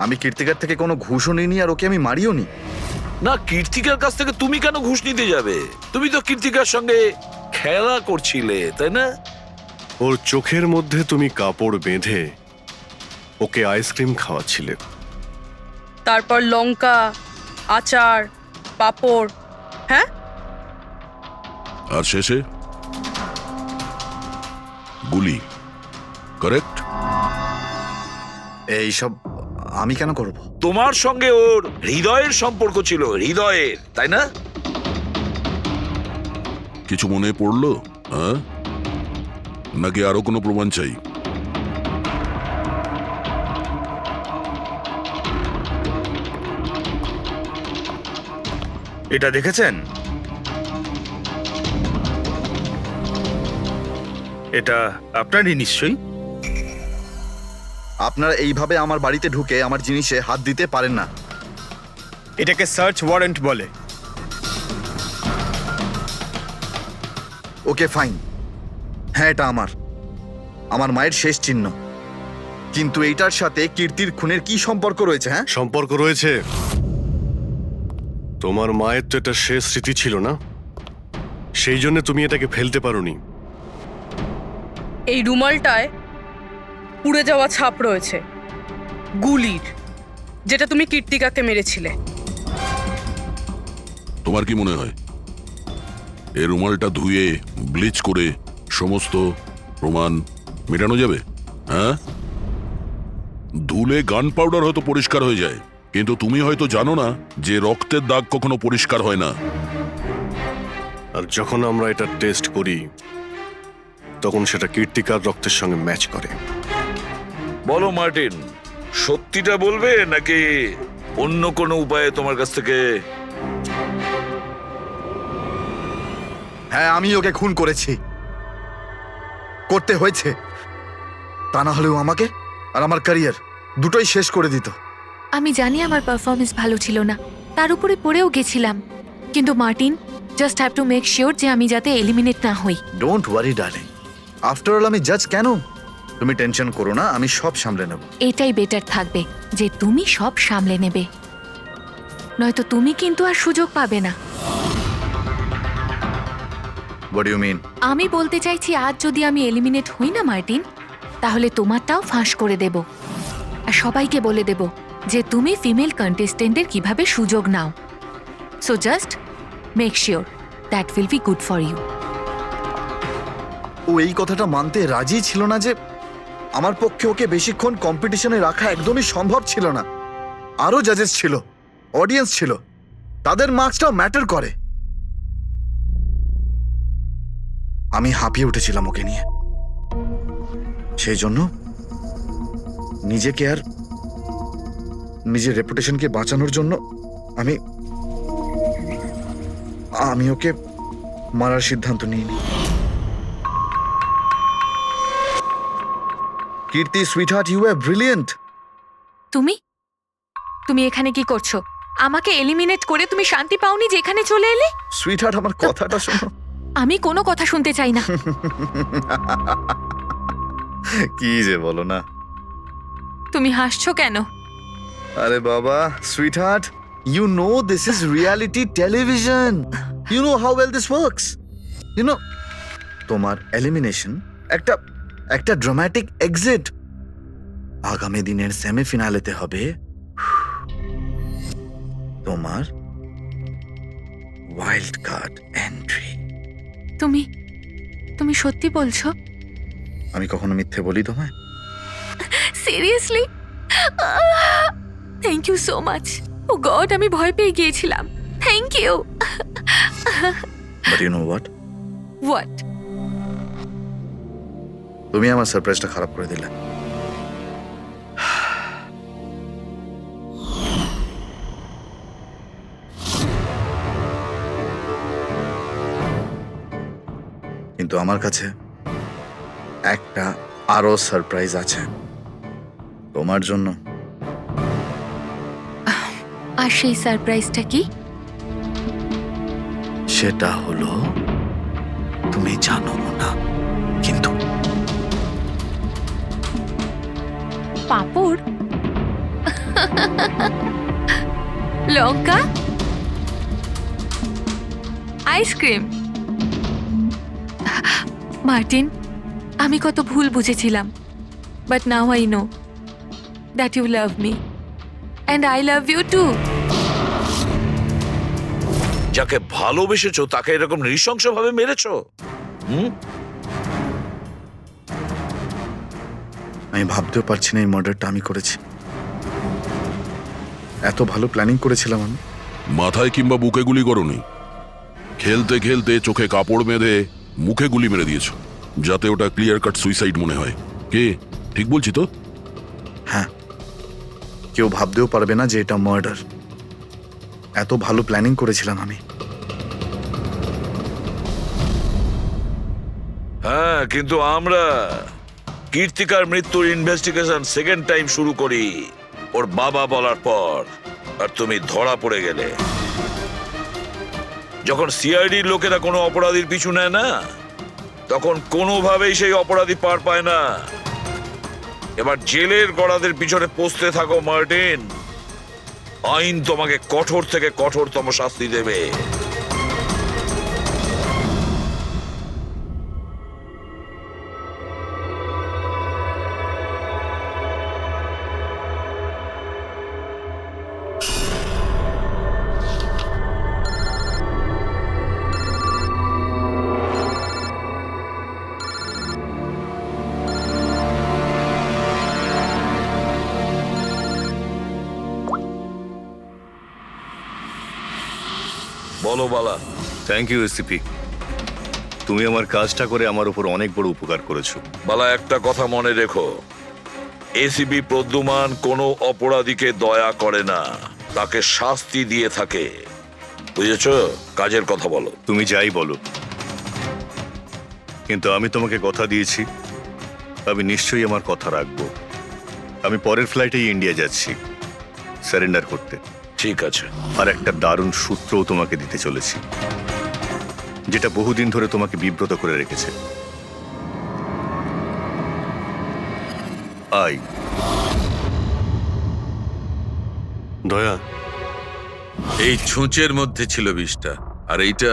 আমি কীর্তিকার থেকে কোনো ঘুষও নিইনি, আর ওকে আমি মারিও নি। না, কীর্তিকার কাছ থেকে তুমি কেন ঘুষ নিতে যাবে? তুমি তো কীর্তিকার সঙ্গে খেলা করছিলে, তাই না? ওর চোখের মধ্যে তুমি কাপড় বেঁধে ওকে আইসক্রিম খাওয়াচ্ছিলে। তারপর লঙ্কা, আচার, পাঁপড়। হ্যাঁ, আর শেষে গুলি। কারেক্ট? এইসব আমি কেন করব? তোমার সঙ্গে ওর হৃদয়ের সম্পর্ক ছিল, হৃদয়ের, তাই না? কিছু মনে পড়লো? হ্যাঁ, নাকি আরো কোনো প্রমাণ চাই? এটা দেখেছেন? এটা আপনারই নিশ্চয়ই। আপনারা এইভাবে আমার বাড়িতে ঢুকে আমার জিনিসে হাত দিতে পারেন না। এটাকে সার্চ ওয়ারেন্ট বলে। ওকে ফাইন, হ্যাঁ এটা আমার মায়ের শেষ চিহ্ন। কিন্তু এইটার সাথে কীর্তির খুনের কি সম্পর্ক রয়েছে? হ্যাঁ, সম্পর্ক রয়েছে। তোমার মায়ের তো এটা শেষ স্মৃতি ছিল না, সেই জন্য তুমি এটাকে ফেলতে পারোনি। এই রুমালটায় পুড়ে যাওয়া ছাপ রয়েছে গুলির, যেটা তুমি কীর্তিকাকে মেরেছিলে। তোমার কি মনে হয় এই রুমালটা ধুয়ে ব্লিচ করে সমস্ত প্রমাণ মেটানো যাবে? হ্যাঁ, ধুলে গান পাউডার হয়তো পরিষ্কার হয়ে যায়, কিন্তু তুমি হয়তো জানো না যে রক্তের দাগ কখনো পরিষ্কার হয় না। আর যখন আমরা এটা টেস্ট করি তখন সেটা কীর্তিকার রক্তের সঙ্গে ম্যাচ করে। বলো মার্টিন, সত্যিটা বলবে নাকি অন্য কোনো উপায়ে তোমার কাছ থেকে? হ্যাঁ আমি ওকে খুন করেছি, করতে হয়েছে। তা না হলেও আমাকে আর আমার ক্যারিয়ার দুটোই শেষ করে দিত। আমি জানি আমার পারফরমেন্স ভালো ছিল না, তার উপরে পড়েও গেছিলাম, কিন্তু Martin, just have to make sure যে আমি যাতে এলিমিনেট না হই। Don't worry darling, after all আমি জাজ কেন? তুমি টেনশন করো না, আমি সব সামলে নেব। এটাই বেটার থাকবে যে তুমি সব সামলে নেবে, নয়তো তুমি কিন্তু আর সুযোগ পাবে না। What you mean? আমি বলতে চাইছি, আজ যদি আমি এলিমিনেট হই না মার্টিন, তাহলে তোমারটাও ফাঁস করে দেব, আর সবাইকে বলে দেব যে তুমি ফিমেল কন্টেস্টেন্টের কিভাবে সুযোগ নাও। So just make sure that will be good for you. ও এই কথাটা মানতে রাজি ছিল না যে আমার পক্ষে ওকে বেশিক্ষণ কম্পিটিশনে রাখা একদমই সম্ভব ছিল না। আরো জাজেস ছিল, অডিয়েন্স ছিল, তাদের মার্কসটাও ম্যাটার করে। আমি হাঁপিয়ে উঠেছিলাম ওকে নিয়ে, সেই জন্য নিজেকে আর নিজের রেপুটেশনকে বাঁচানোর জন্য আমি ওকে মারার সিদ্ধান্ত নিইনি। কীর্তি সুইটহার্ট, ইউ আর ব্রিলিয়েন্ট। তুমি তুমি এখানে কি করছো? আমাকে এলিমিনেট করে তুমি শান্তি পাওনি যে এখানে চলে এলে? সুইটহার্ট, আমার কথাটা শোনো। আমি কোনো কথা শুনতে চাই না। কি যে বলো না। তুমি হাসছো কেন? আরে বাবা sweetheart, you know this is reality television. You know how well this works. You know, তোমার এলিমিনেশন একটা ড্রামাটিক এক্সিট। আগামী দিনের সেমিফিনালেতে হবে তোমার ওয়াইল্ড কার্ড এন্ট্রি। তুমি সত্যি বলছো? আমি কখনো মিথ্যে বলি তোমায়? Seriously? Thank you so much. Oh God, আমি ভয় পেয়ে গিয়েছিলাম। Thank you. But you know what? What? তুমি আমার সারপ্রাইজটা খারাপ করে দিলে। কিন্তু আমার কাছে একটা আরো সারপ্রাইজ আছে তোমার জন্য। আর সেই সারপ্রাইজটা কি? সেটা হলো তুমি জানো না, কিন্তু পাঁপড়, লঙ্কা, আইসক্রিম। মার্টিন, আমি কত ভুল বুঝেছিলাম, but now I know that you love me and I love you too. যাকে ভালোবেসেছো তাকে এরকম নৃশংসভাবে মেরেছো? আমি ভাবতেও পারছি না এই মার্ডারটা আমি করেছি। এত ভালো প্ল্যানিং করেছিলাম আমি। মাথায় কিংবা বুকে গুলি করনি, খেলতে খেলতে চোখে কাপড় বেঁধে মুখে গুলি মেরে দিয়েছ, যাতে ওটা ক্লিয়ার কাট সুইসাইড মনে হয়। কে ঠিক বলছি তো? হ্যাঁ, কেউ ভাবতেও পারবে না যে এটা মার্ডার। এত ভালো প্ল্যানিং করেছিলাম আমি। হ্যাঁ, কিন্তু আমরা কীর্তিকার মৃত্যুর ইনভেস্টিগেশন সেকেন্ড টাইম শুরু করি ওর বাবা বলার পর, আর তুমি ধরা পড়ে গেলে। যখন সিআইডির লোকেরা কোনো অপরাধীর পিছু নেয় না, তখন কোনোভাবেই সেই অপরাধী পার পায় না। এবার জেলের গড়াদের পিছনে পৌঁছতে থাকো মার্টিন, আইন তোমাকে কঠোর থেকে কঠোরতম শাস্তি দেবে। বলো বালা। থ্যাংক ইউ এসিপি, তুমি আমার কাজটা করে আমার উপর অনেক বড় উপকার করেছো। বালা, একটা কথা মনে রেখো, এসিপি প্রদ্যুমান কোনো অপরাধীকে দয়া করে না, তাকে শাস্তি দিয়ে থাকে। বুঝেছ? কাজের কথা বলো। তুমি যাই বলো, কিন্তু আমি তোমাকে কথা দিয়েছি, আমি নিশ্চয়ই আমার কথা রাখবো। আমি পরের ফ্লাইটেই ইন্ডিয়া যাচ্ছি সারেন্ডার করতে। ঠিক আছে। আর একটা দারুণ সূত্রও তোমাকে দিতে চলেছি, যেটা বহুদিন ধরে তোমাকে বিব্রত করে রেখেছে। আই দয়া, এই ছুঁচের মধ্যে ছিল বিষটা, আর এইটা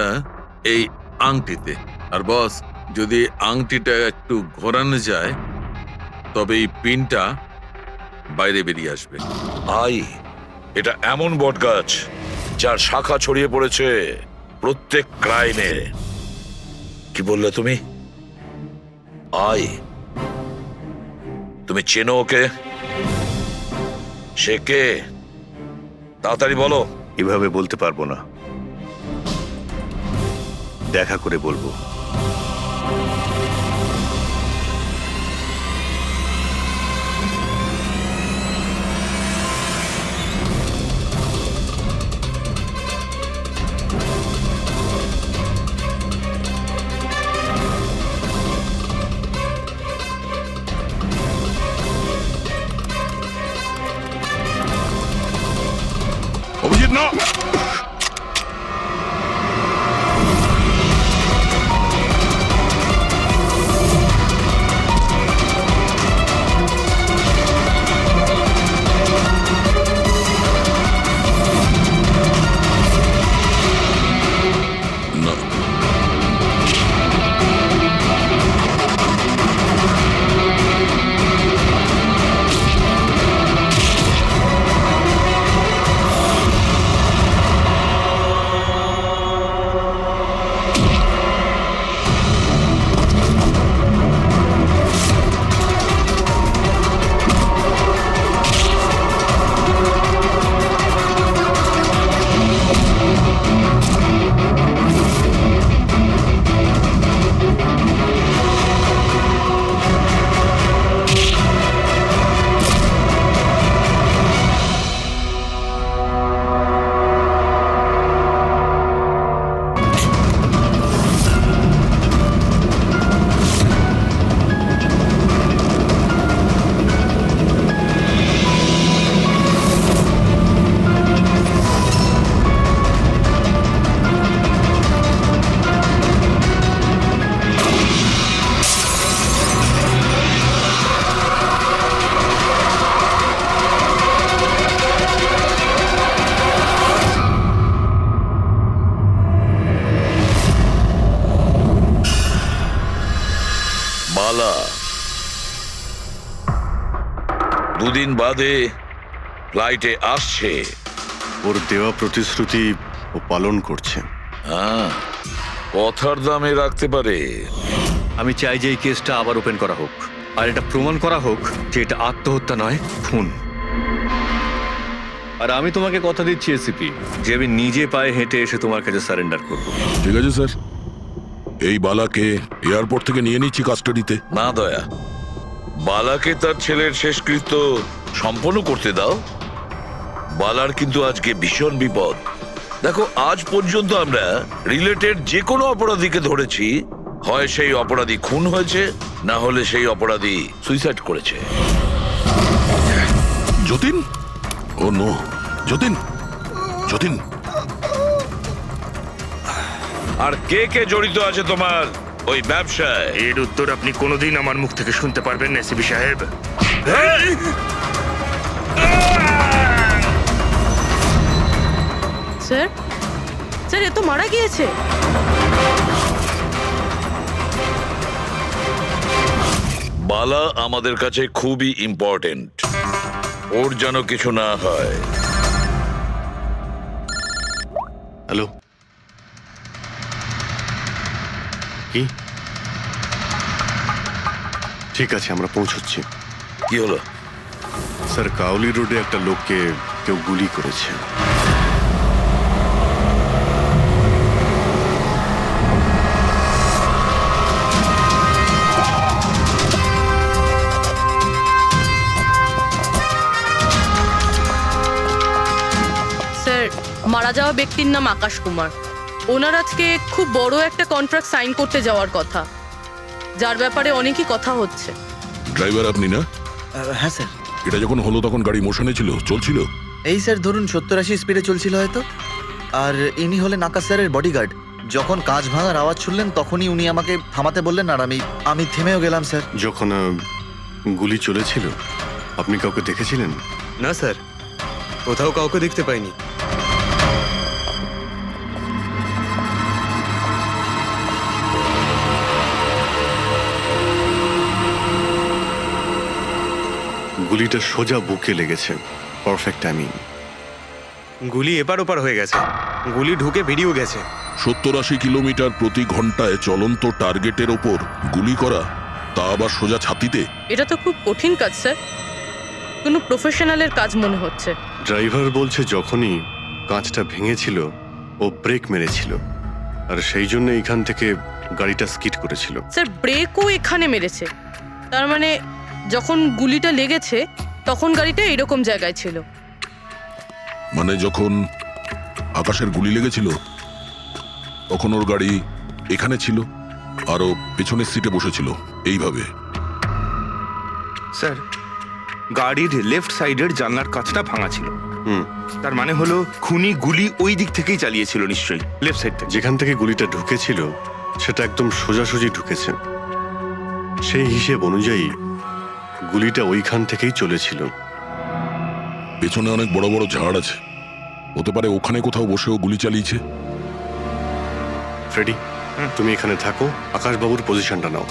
এই আংটিতে। আর বস, যদি আংটিটা একটু ঘোরানো যায়, তবে এই পিনটা বাইরে বেরিয়ে আসবে। আই, এটা এমন বটগাছ যার শাখা ছড়িয়ে পড়েছে প্রত্যেক ক্রাইমে। কি বললে তুমি? আই, তুমি চেনো ওকে? সে কে? তাড়াতাড়ি বলো। এভাবে বলতে পারবো না, দেখা করে বলবো। অভিজিৎ না! না। বালা, দুদিন বাদে ফ্লাইটে আসছে। ওর দেওয়া প্রতিশ্রুতি ও পালন করছে। হ্যাঁ, কথার দামে রাখতে পারে। আমি চাই যে এই কেসটা আবার ওপেন করা হোক, আর এটা প্রমাণ করা হোক যে এটা আত্মহত্যা নয়, খুন। আর আমি তোমাকে কথা দিচ্ছি এসিপি যে আমি নিজে পায়ে হেঁটে এসে তোমার কাছে সারেন্ডার করব। ঠিক আছে স্যার, এই বালাকে এয়ারপোর্ট থেকে নিয়ে নিচ্ছি কাস্টাডিতে। না দয়া, বালাকে তার ছেলের শেষকৃত্য সম্পন্ন করতে দাও। বালার কিন্তু আজকে ভীষণ বিপদ। দেখো, আজ পর্যন্ত আমরা রিলেটেড যে কোনো অপরাধীকে ধরেছি, হয় সেই অপরাধী খুন হয়েছে, না হলে সেই অপরাধী সুইসাইড করেছে। যতীন, ও নো, যতীন, যতীন। আর কে কে জড়িত আছে তোমার ওই ব্যবসায়? এর উত্তর আপনি কোনোদিন আমার মুখ থেকে শুনতে পারবেন না এসিপি সাহেব। স্যার, স্যার, এ তো মারা গিয়েছে। বালা আমাদের কাছে খুবই ইম্পর্টেন্ট, ওর যেন কিছু না হয়। হ্যালো, কি? ঠিক আছে, আমরা পৌঁছচ্ছি। কি হলো? স্যার, কাউলি রোডে একটা লোককে কেউ গুলি করেছে। স্যার, মারা যাওয়া ব্যক্তির নাম আকাশ কুমার। ওনার আজকে খুব বড় একটা কন্ট্রাক্ট সাইন করতে যাওয়ার কথা, যার ব্যাপারে অনেকই কথা হচ্ছে। ড্রাইভার আপনি না? হ্যাঁ স্যার। এটা যখন হলো তখন গাড়ি মোশনে ছিল, চলছিল? এই স্যার ধরুন 70-80 স্পিডে চলছিল হয়তো। আর ইনি হলেন আকাশ স্যারের বডিগার্ড। যখন কাঁচ ভাঙার আওয়াজ শুনলেন তখনই উনি আমাকে থামাতে বললেন, আর আমি থেমেও গেলাম স্যার। যখন গুলি চলেছিল আপনি কাউকে দেখেছিলেন? না স্যার, কোথাও কাউকে দেখতে পাইনি। গুলিটা সোজা বুকে লেগেছে। Perfect timing. গুলি এপার ওপার হয়ে গেছে, গুলি ঢুকে বেরিয়েও গেছে। 70-80 কিলোমিটার প্রতি ঘন্টায় চলন্ত টার্গেটের ওপর গুলি করা, তা আবার সোজা ছাতিতে। এটা তো খুব কঠিন কাজ স্যার, কোনো প্রফেশনালের কাজ মনে হচ্ছে। ড্রাইভার বলছে যখনই কাঁচটা ভেঙেছিল ও ব্রেক মেরেছিল, আর সেই জন্য এইখান থেকে গাড়িটা স্কিড করেছিল। স্যার, ব্রেকও এখানে মেরেছে, তার মানে যখন গুলিটা লেগেছে তখন গাড়িটা এরকম জায়গায় ছিল। মানে যখন আকাশের গুলি লেগেছিল তখন ওর গাড়ি এখানে ছিল, আর ও পেছনের সিটে বসেছিল এইভাবে। স্যার, গাড়ির লেফট সাইডের জানলার কাঁচটা ভাঙা ছিল। হুম, তার মানে হলো খুনি গুলি ওই দিক থেকেই চালিয়েছিল, নিশ্চয়ই লেফট সাইড থেকে। যেখান থেকে গুলিটা ঢুকেছিল সেটা একদম সোজাসুজি ঢুকেছে। সেই হিসেব অনুযায়ী গুলিটা ওইখান থেকেই চলেছিল। পেছনে অনেক বড় বড় ঝাড় আছে, হতে পারে ওখানে কোথাও বসেও গুলি চালিয়েছে। ফ্রেডি, তুমি এখানে থাকো, আকাশবাবুর পজিশনটা নাও।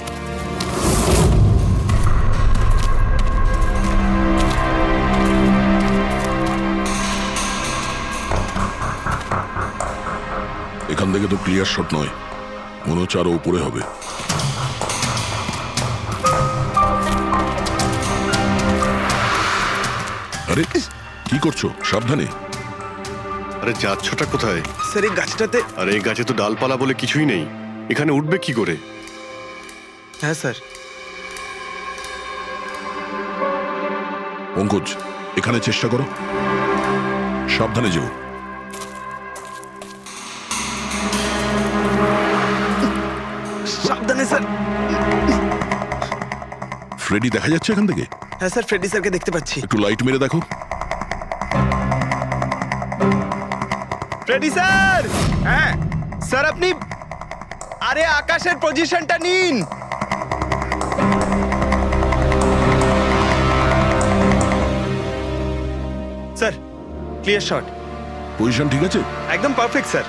এখান থেকে তো ক্লিয়ার শট নয়, মনে হচ্ছে আরো উপরে হবে। আরে কি করছো? সাবধানে। আরে যাচ্ছটা কোথায়? স্যার, এই গাছটাতে। আরে এই গাছে তো ডালপালা বলে কিছুই নেই, এখানে উঠবে কি করে? হ্যাঁ স্যার। পঙ্কজ, এখানে চেষ্টা করো, সাবধানে যেও। সাবধানে স্যার। ফ্রেডি দেখা যাচ্ছে এখান থেকে? হ্যাঁ স্যার, ফ্রেডি স্যারকে দেখতে পাচ্ছি। একটু লাইট মেরে দেখো। Freddie sir! হ্যাঁ স্যার, আপনি আরে আকাশের পজিশনটা নিন। Sir, clear shot. পজিশন ঠিক আছে? একদম perfect sir.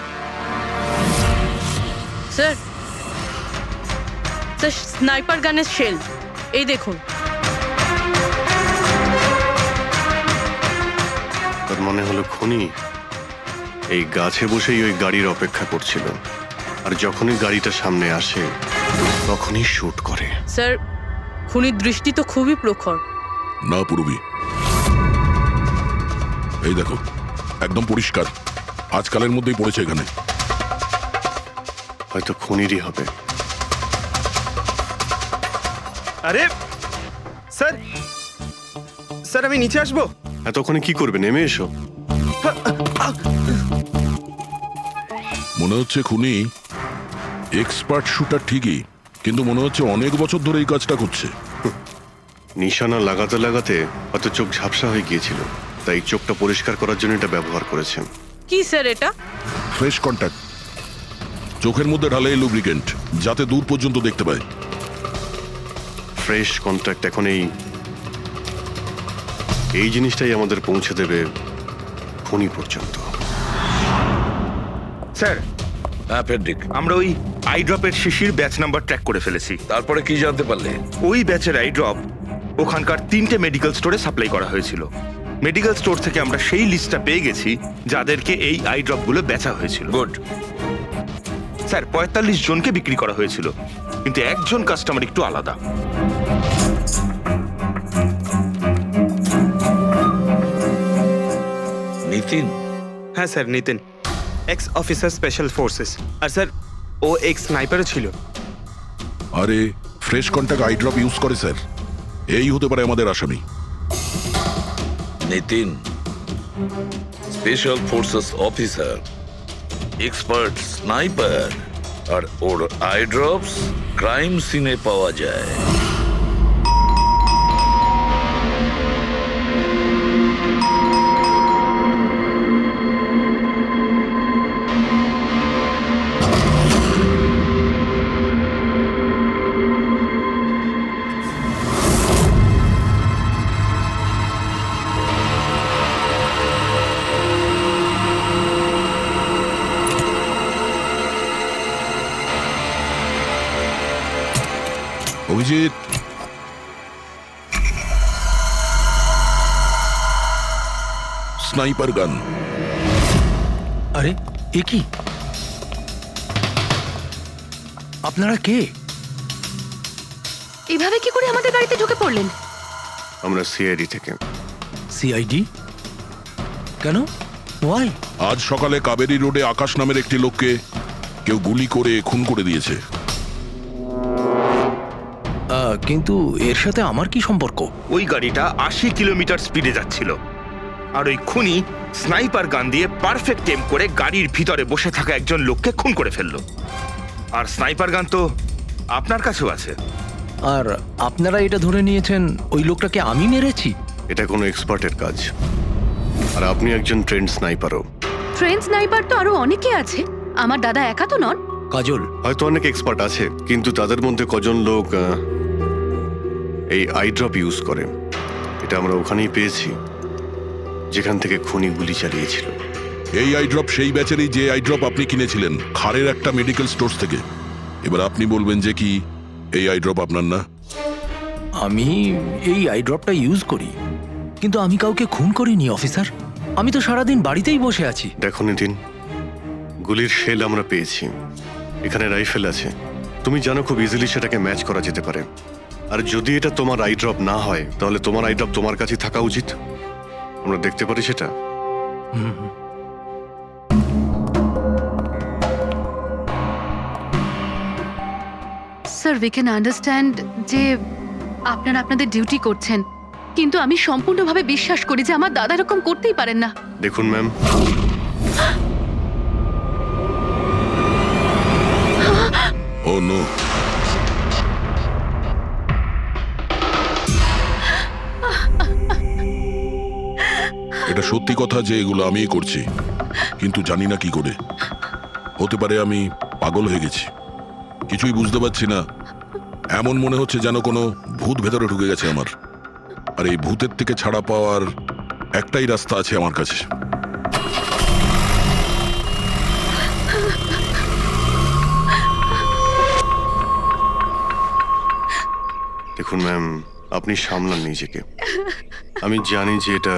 Sir, sir, sniper গানের শেল এই দেখুন। তার মনে হলো খুনি এই গাছে বসেই ওই গাড়ির অপেক্ষা করছিল, আর যখনই গাড়িটা সামনে আসে তখনই শুট করে। স্যার, খুনির দৃষ্টি তো খুবই প্রখর। না পুরবি, এই দেখো, একদম পরিষ্কার, আজকালের মধ্যেই পড়েছে এখানে। হয়তো খুনিরই হবে। আরে স্যার, স্যার আমি নিচে আসবো? এতক্ষণে কি করবে, নেমে এসো। মনে হচ্ছে খুনি এক্সপার্ট শুটার ঠিকই, কিন্তু মনে হচ্ছে অনেক বছর ধরে এই কাজটা করছে। নিশানা লাগাতে লাগাতে হয়তো চোখ ঝাপসা হয়ে গিয়েছিল, তাই চোখটা পরিষ্কার করার জন্য এটা ব্যবহার করেছেন। কি স্যার এটা? ফ্রেশ কন্ট্যাক্ট, চোখের মধ্যে ঢালে লুব্রিকেন্ট, যাতে দূর পর্যন্ত দেখতে পায়। ফ্রেশ কন্ট্যাক্ট এখন এই জিনিসটাই আমাদের পৌঁছে দেবে খুনি পর্যন্ত। স্যার, হ্যাঁ ফেডরিক, আমরা ওই আই ড্রপের শিশির ব্যাচ নাম্বার ট্র্যাক করে ফেলেছি। তারপরে কি জানতে পারলে? ওই ব্যাচের আই ড্রপ ওখানকার 3টে মেডিকেল স্টোরে সাপ্লাই করা হয়েছিল। মেডিকেল স্টোর থেকে আমরা সেই লিস্টটা পেয়ে গেছি যাদেরকে এই আই ড্রপগুলো বেচা হয়েছিল। গুড। স্যার, 45 জনকে বিক্রি করা হয়েছিল, কিন্তু একজন কাস্টমার একটু আলাদা। নিতিন? হ্যাঁ sir, Nitin, ex officer special forces. আর স্যার ও এক্স স্নাইপারও ছিল। আরে fresh contact eye drop use করে স্যার, এই হতে পারে আমাদের আসামি। Nitin special forces officer, expert sniper, আর ওর আই ড্রপস ক্রাইম সিনে পাওয়া যায়। অভিজিৎ, স্নাইপার গান। আরে এ কি? আপনারা কে? এভাবে কি করে আমাদের বাড়িতে ঢুকে পড়লেন? আমরা সিআইডি থেকে। সিআইডি? কেন? ওয়াই? আজ সকালে কাবেরী রোডে আকাশ নামের একটি লোককে কেউ গুলি করে খুন করে দিয়েছে। কিন্তু এর সাথে আমার কি সম্পর্ক? ওই গাড়িটা 80 কিলোমিটার স্পিডে যাচ্ছিল, আর ওই খুনি স্নাইপার গান দিয়ে পারফেক্ট এম করে গাড়ির ভিতরে বসে থাকা একজন লোককে খুন করে ফেললো। আর স্নাইপার গান তো আপনার কাছেও আছে। আর আপনারা এটা ধরে নিয়েছেন ওই লোকটাকে আমি মেরেছি? এটা কোনো এক্সপার্টের কাজ, আর আপনি একজন ট্রেন্ড স্নাইপারও। ট্রেন স্নাইপার তো আরো অনেকে আছে, আমার দাদা একা তো নন। কাজল, হয়তো অনেক এক্সপার্ট আছে, কিন্তু তাদের মধ্যে কজন লোক এই আই ড্রপ ইউজ করে, এটা আমরা ওখানেই পেয়েছি যেখান থেকে খুনি গুলি চালিয়েছিল। এই আই ড্রপ সেই ব্যাচেরই যে আই ড্রপ আপনি কিনেছিলেন খারের একটা মেডিকেল স্টোর থেকে। এবার আপনি বলবেন যে কি এই আই ড্রপ আপনার না? আমি এই আই ড্রপটা ইউজ করি, কিন্তু আমি কাউকে খুন করিনি অফিসার। আমি তো সারাদিন বাড়িতেই বসে আছি। দেখো নিতিন, গুলির শেল আমরা পেয়েছি, এখানে রাইফেল আছে, তুমি জানো খুব ইজিলি সেটাকে ম্যাচ করা যেতে পারে। আর যদি এটা তোমার আই ড্রপ না হয়, তাহলে তোমার আই ড্রপ তোমার কাছে থাকা উচিত। আমরা দেখতে পারি সেটা। স্যার, উই ক্যান আন্ডারস্ট্যান্ড যে আপনারা আপনাদের ডিউটি করছেন, কিন্তু আমি সম্পূর্ণভাবে বিশ্বাস করি যে আমার দাদা এরকম করতেই পারেন না। দেখুন ম্যাম, ও নো, এটা সত্যি কথা যে এগুলো আমিই করছি, কিন্তু জানি না কি করে। হতে পারে আমি পাগল হয়ে গেছি, কিছুই বুঝতে পারছি না। এমন মনে হচ্ছে যেন কোনো ভূত ভেতরে ঢুকে গেছে আমার, আর এই ভূতের থেকে ছাড়া পাওয়ার একটাই রাস্তা আছে আমার কাছে। দেখুন ম্যাম, আপনি সামলান নিজেকে। আমি জানি যে এটা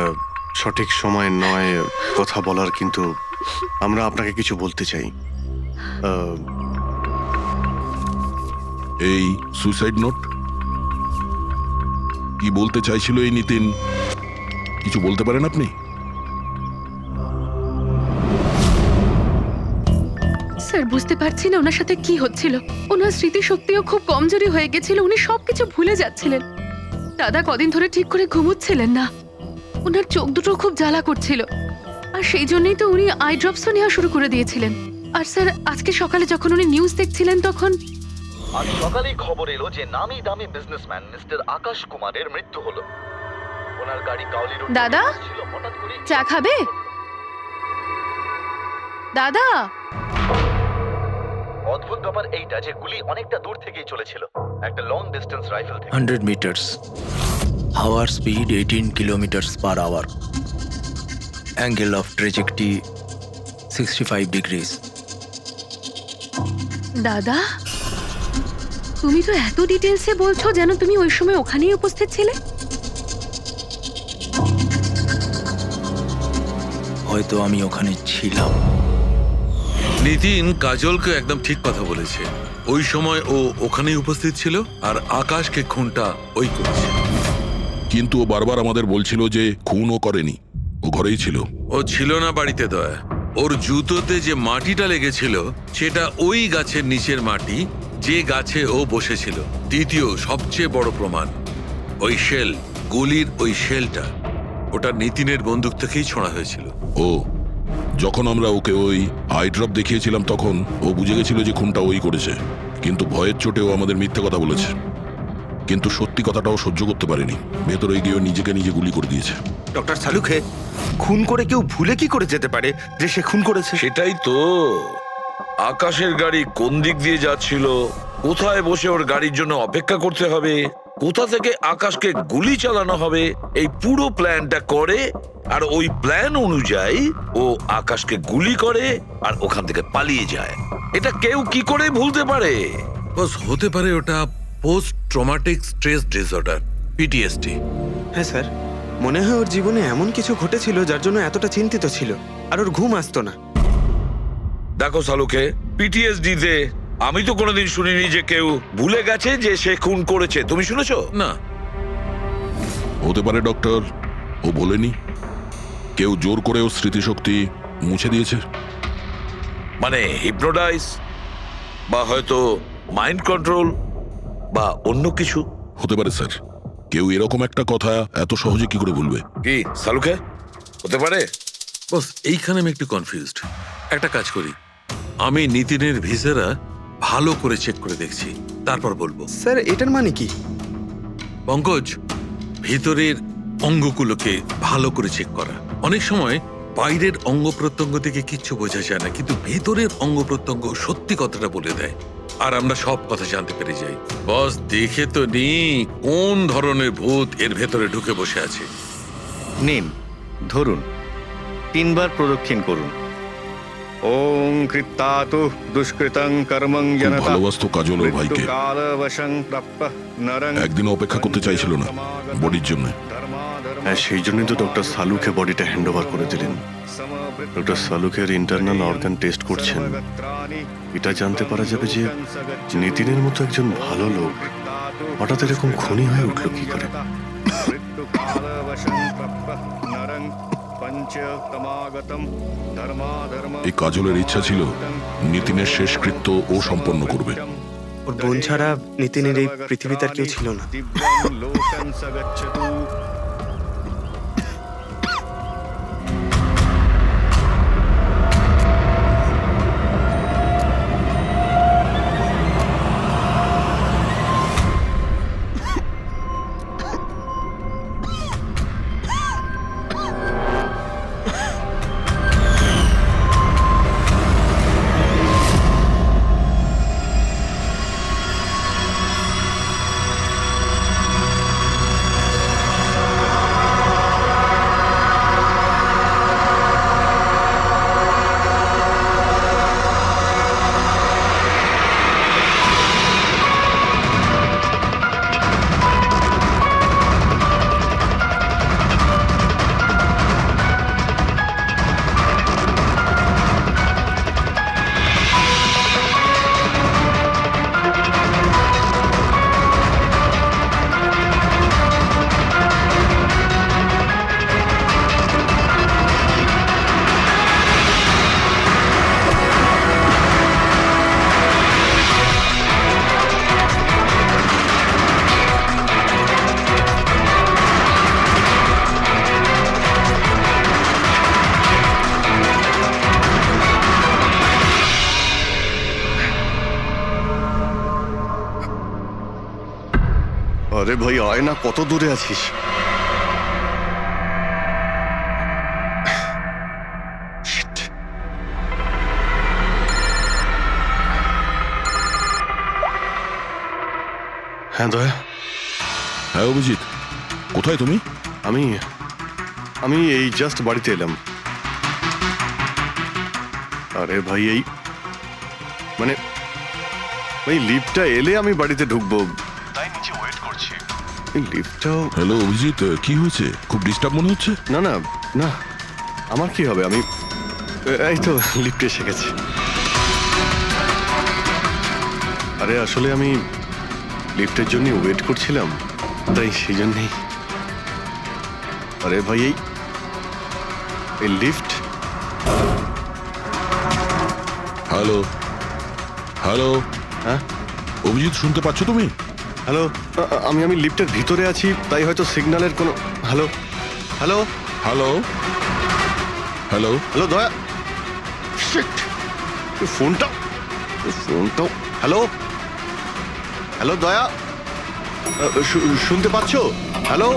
সঠিক সময় নয় কথা বলার, কিন্তু আমরা আপনাকে কিছু বলতে চাই। এই সুইসাইড নোট কি বলতে চাইছিল এই নিতিন? কিছু বলতে পারেন আপনি? স্যার বুঝতে পারছি না ওনার সাথে কি হচ্ছিল। ওনার স্মৃতিশক্তিও খুব কমজোরি হয়ে গেছিল, উনি সবকিছু ভুলে যাচ্ছিলেন। দাদা কদিন ধরে ঠিক করে ঘুমোচ্ছিলেন না, ওনার চোখ দুটো খুব জ্বালা করছিল, আর সেই জন্যই তো উনি আই ড্রপসও নেওয়া শুরু করে দিয়েছিলেন। আর স্যার আজকে সকালে যখন উনি নিউজ দেখছিলেন তখন আজ সকালেই খবর এলো যে নামি দামি বিজনেসম্যান মিস্টার আকাশ কুমারের মৃত্যু হলো। ওনার গাড়ি কাউলি রোড দাদা ছিল, হঠাৎ করে চা খাবে? দাদা অদ্ভুত ব্যাপার এইটা যে গুলি অনেকটা দূর থেকেই চলেছিল, একটা লং ডিস্টেন্স রাইফেল থেকে। 100 meters. Hour speed 18 kilometers per hour. Angle of trajectory 65 degrees. দাদা তুমি তো এত ডিটেলসে বলছো যেন তুমি ওই সময় ওখানেই উপস্থিত ছিলে। হয়তো আমি ওখানে ছিলাম। নিতিন কাজলকে একদম ঠিক কথা বলেছে। ওই সময় ও ওখানেই উপস্থিত ছিল, আর আকাশকে খুনটা ওই করেছে। কিন্তু ও বারবার আমাদের বলছিল যে খুনও করেনি, ও ঘরেই ছিল। ও ছিল না বাড়িতে দয়া। ওর জুতোতে যে মাটিটা লেগেছিল সেটা ওই গাছের নিচের মাটি যে গাছে ও বসেছিল। দ্বিতীয় সবচেয়ে বড় প্রমাণ, ওই শেল, গুলির ওই শেলটা, ওটা নিতিনের বন্দুক থেকেই ছোঁড়া হয়েছিল। ও যখন আমরা ওকে ওই আই ড্রপ দেখিয়েছিলাম তখন ও বুঝে গেছিল যে খুনটা ওই করেছে, কিন্তু ভয়ের চোটেও আমাদের মিথ্যে কথা বলেছে। কিন্তু সত্যি কথাটাও সহ্য করতে পারেনি, ভেতরে গিয়ে নিজেকে নিজে গুলি করে দিয়েছে। ডক্টর সালুখে, খুন করে কেউ ভুলে কি করে যেতে পারে যে সে খুন করেছে? সেটাই তো, আকাশের গাড়ি কোন দিক দিয়ে যাচ্ছিল, কোথায় বসে ওর গাড়ির জন্য অপেক্ষা করতে হবে, কোথা থেকে আকাশকে গুলি চালানো হবে, এই পুরো প্ল্যানটা করে, আর ওই প্ল্যান অনুযায়ী ও আকাশকে গুলি করে আর ওখান থেকে পালিয়ে যায়। এটা কেউ কি করে ভুলতে পারে? বস হতে পারে ওটা post traumatic stress disorder, PTSD. হ্যাঁ স্যার, মনে হয় ওর জীবনে এমন কিছু ঘটেছিল যার জন্য এতটা চিন্তিত ছিল, আর ওর ঘুম আসতো না। দেখো সালুকে, পিটিএসডি তে আমি তো কোনোদিন শুনিনি যে কেউ ভুলে গেছে যে সে খুন করেছে। তুমি শুনেছো? না। হতে পারে ডক্টর, ও বলেনি, কেউ জোর করে ওর স্মৃতিশক্তি মুছে দিয়েছে। মানে হিপনোটাইজ, বা হয়তো মাইন্ড কন্ট্রোল, বা অন্য কিছু। হতে পারে স্যার, কেউ এরকম একটা কথা এত সহজে কি করে ভুলবে? কি সালুকে, হতে পারে? বস এইখানে আমি একটু কনফিউজড। একটা কাজ করি, আমি নিতিনের ভিসারা ভালো করে চেক করে দেখছি, তারপর বলবো। স্যার এটার মানে কি? পঙ্কজ, ভিতরের অঙ্গগুলোকে ভালো করে চেক করা। অনেক সময় বাইরের অঙ্গ প্রত্যঙ্গ থেকে কিচ্ছু বোঝা যায় না, কিন্তু ভেতরের অঙ্গ প্রত্যঙ্গ সত্যি কথাটা বলে দেয়, আর আমরা সব কথা জানতে পেরে যাই। বস দেখে তো নি কোন ধরনের ভূত এর ভেতরে ঢুকে বসে আছে। নিন, ধরুন, 3 বার প্রদক্ষিণ করুন। ওং কৃত্তাতু দুষ্কৃতং কর্মং খুব জনতা ভালোবাসতো কাজল ওর ভাইকে, মৃত্যুকালবশং প্রাপ্যঃ নরং একদিন অপেক্ষা করতে চাইছিল না বডির জন্য। হ্যাঁ, সেই জন্যই তো ডক্টর সালুকে বডিটা হ্যান্ড ওভার করে দিলেন। ডক্টর সালুকের ইন্টারনাল অর্গান টেস্ট করছেন, এটা জানতে পারা যাবে যে নিতিনের মতো একজন ভালো লোক হঠাৎ এরকম খুনি হয়ে উঠল কি করে। এই কাজলের ইচ্ছা ছিল নিতিনের শেষকৃত্য ও সম্পন্ন করবে। ওর বোন ছাড়া নিতিনের এই পৃথিবীতে আর কেউ ছিল না। আরে ভাই আয় না, কত দূরে আছিস? Shit. হ্যাঁ দয়া, হ্যাঁ অভিজিৎ, কোথায় তুমি? আমি আমি এই জাস্ট বাড়িতে এলাম। আরে ভাই এই মানে এই লিফটটা এলে আমি বাড়িতে ঢুকবো, তাই নিচে ওয়েট করছি। এই লিফটটাও হ্যালো অভিজিৎ, কি হয়েছে? খুব ডিস্টার্ব মনে হচ্ছে। না না না, আমার কি হবে, আমি এই তো লিফটে এসে গেছি। আরে আসলে আমি লিফটের জন্য ওয়েট করছিলাম, তাই সেই জন্যেই। আরে ভাই এই লিফট। হ্যালো হ্যালো, হ্যাঁ অভিজিৎ শুনতে পাচ্ছ তুমি? হ্যালো, আমি লিফটের ভিতরে আছি, তাই হয়তো সিগন্যালের কোনো। Hello hello hello hello hello দয়া, শিট, ফোনটা হ্যালো হ্যালো দয়া, শুনতে পাচ্ছো? Hello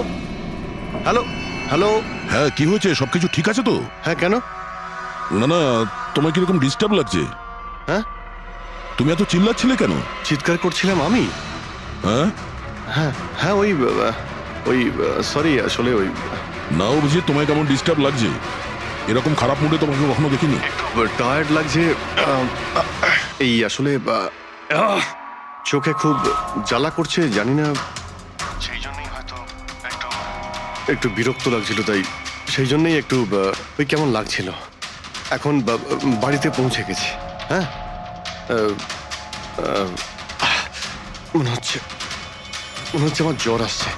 hello hello. হ্যাঁ কি হয়েছে? সবকিছু ঠিক আছে তো? হ্যাঁ কেন? না না, তোমার কিরকম ডিস্টার্ব লাগছে? হ্যাঁ তুমি এত চিল্লাচ্ছিলে কেন? চিৎকার করছিলাম আমি? হ্যাঁ হ্যাঁ হ্যাঁ ওই সরি, আসলে ওই না অভিজিৎ, তোমায় কেমন ডিস্টার্ব লাগছে? এরকম খারাপ মুডে তোমাকে কখনো দেখিনি। টায়ার্ড লাগছে, এই আসলে চোখে খুব জ্বালা করছে, জানি না, সেই জন্যই হয়তো একটু বিরক্ত লাগছিল, তাই সেই জন্যই একটু ওই কেমন লাগছিল। এখন বাড়িতে পৌঁছে গেছি। হ্যাঁ মনে হচ্ছে আমার জ্বর আসছে,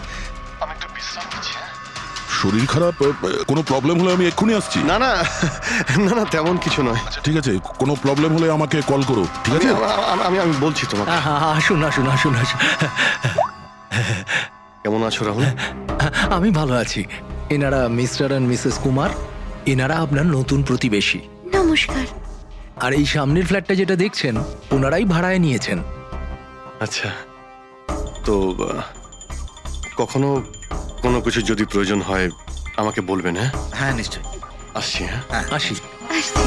আমি একটু বিশ্রাম নিচ্ছি। শরীর খারাপ? কোনো প্রবলেম হলে আমি এক্ষুনি আসছি। না না না না, তেমন কিছু নয়। ঠিক আছে, কোনো প্রবলেম হলে আমাকে কল করো, ঠিক আছে? আমি বলছি তোমাকে। আসুন আসুন আসুন আসুন। কেমন আছো রাহুল? আমি ভালো আছি। এনারা মিস্টার অ্যান্ড মিসেস কুমার, এনারা আপনার নতুন প্রতিবেশী। নমস্কার। আর এই সামনের ফ্ল্যাটটা যেটা দেখছেন, ওনারাই ভাড়ায় নিয়েছেন। আচ্ছা, তো কখনো কোনো কিছু যদি প্রয়োজন হয় আমাকে বলবেন। হ্যাঁ হ্যাঁ নিশ্চয়ই। আসছি। হ্যাঁ আসি। আসছি।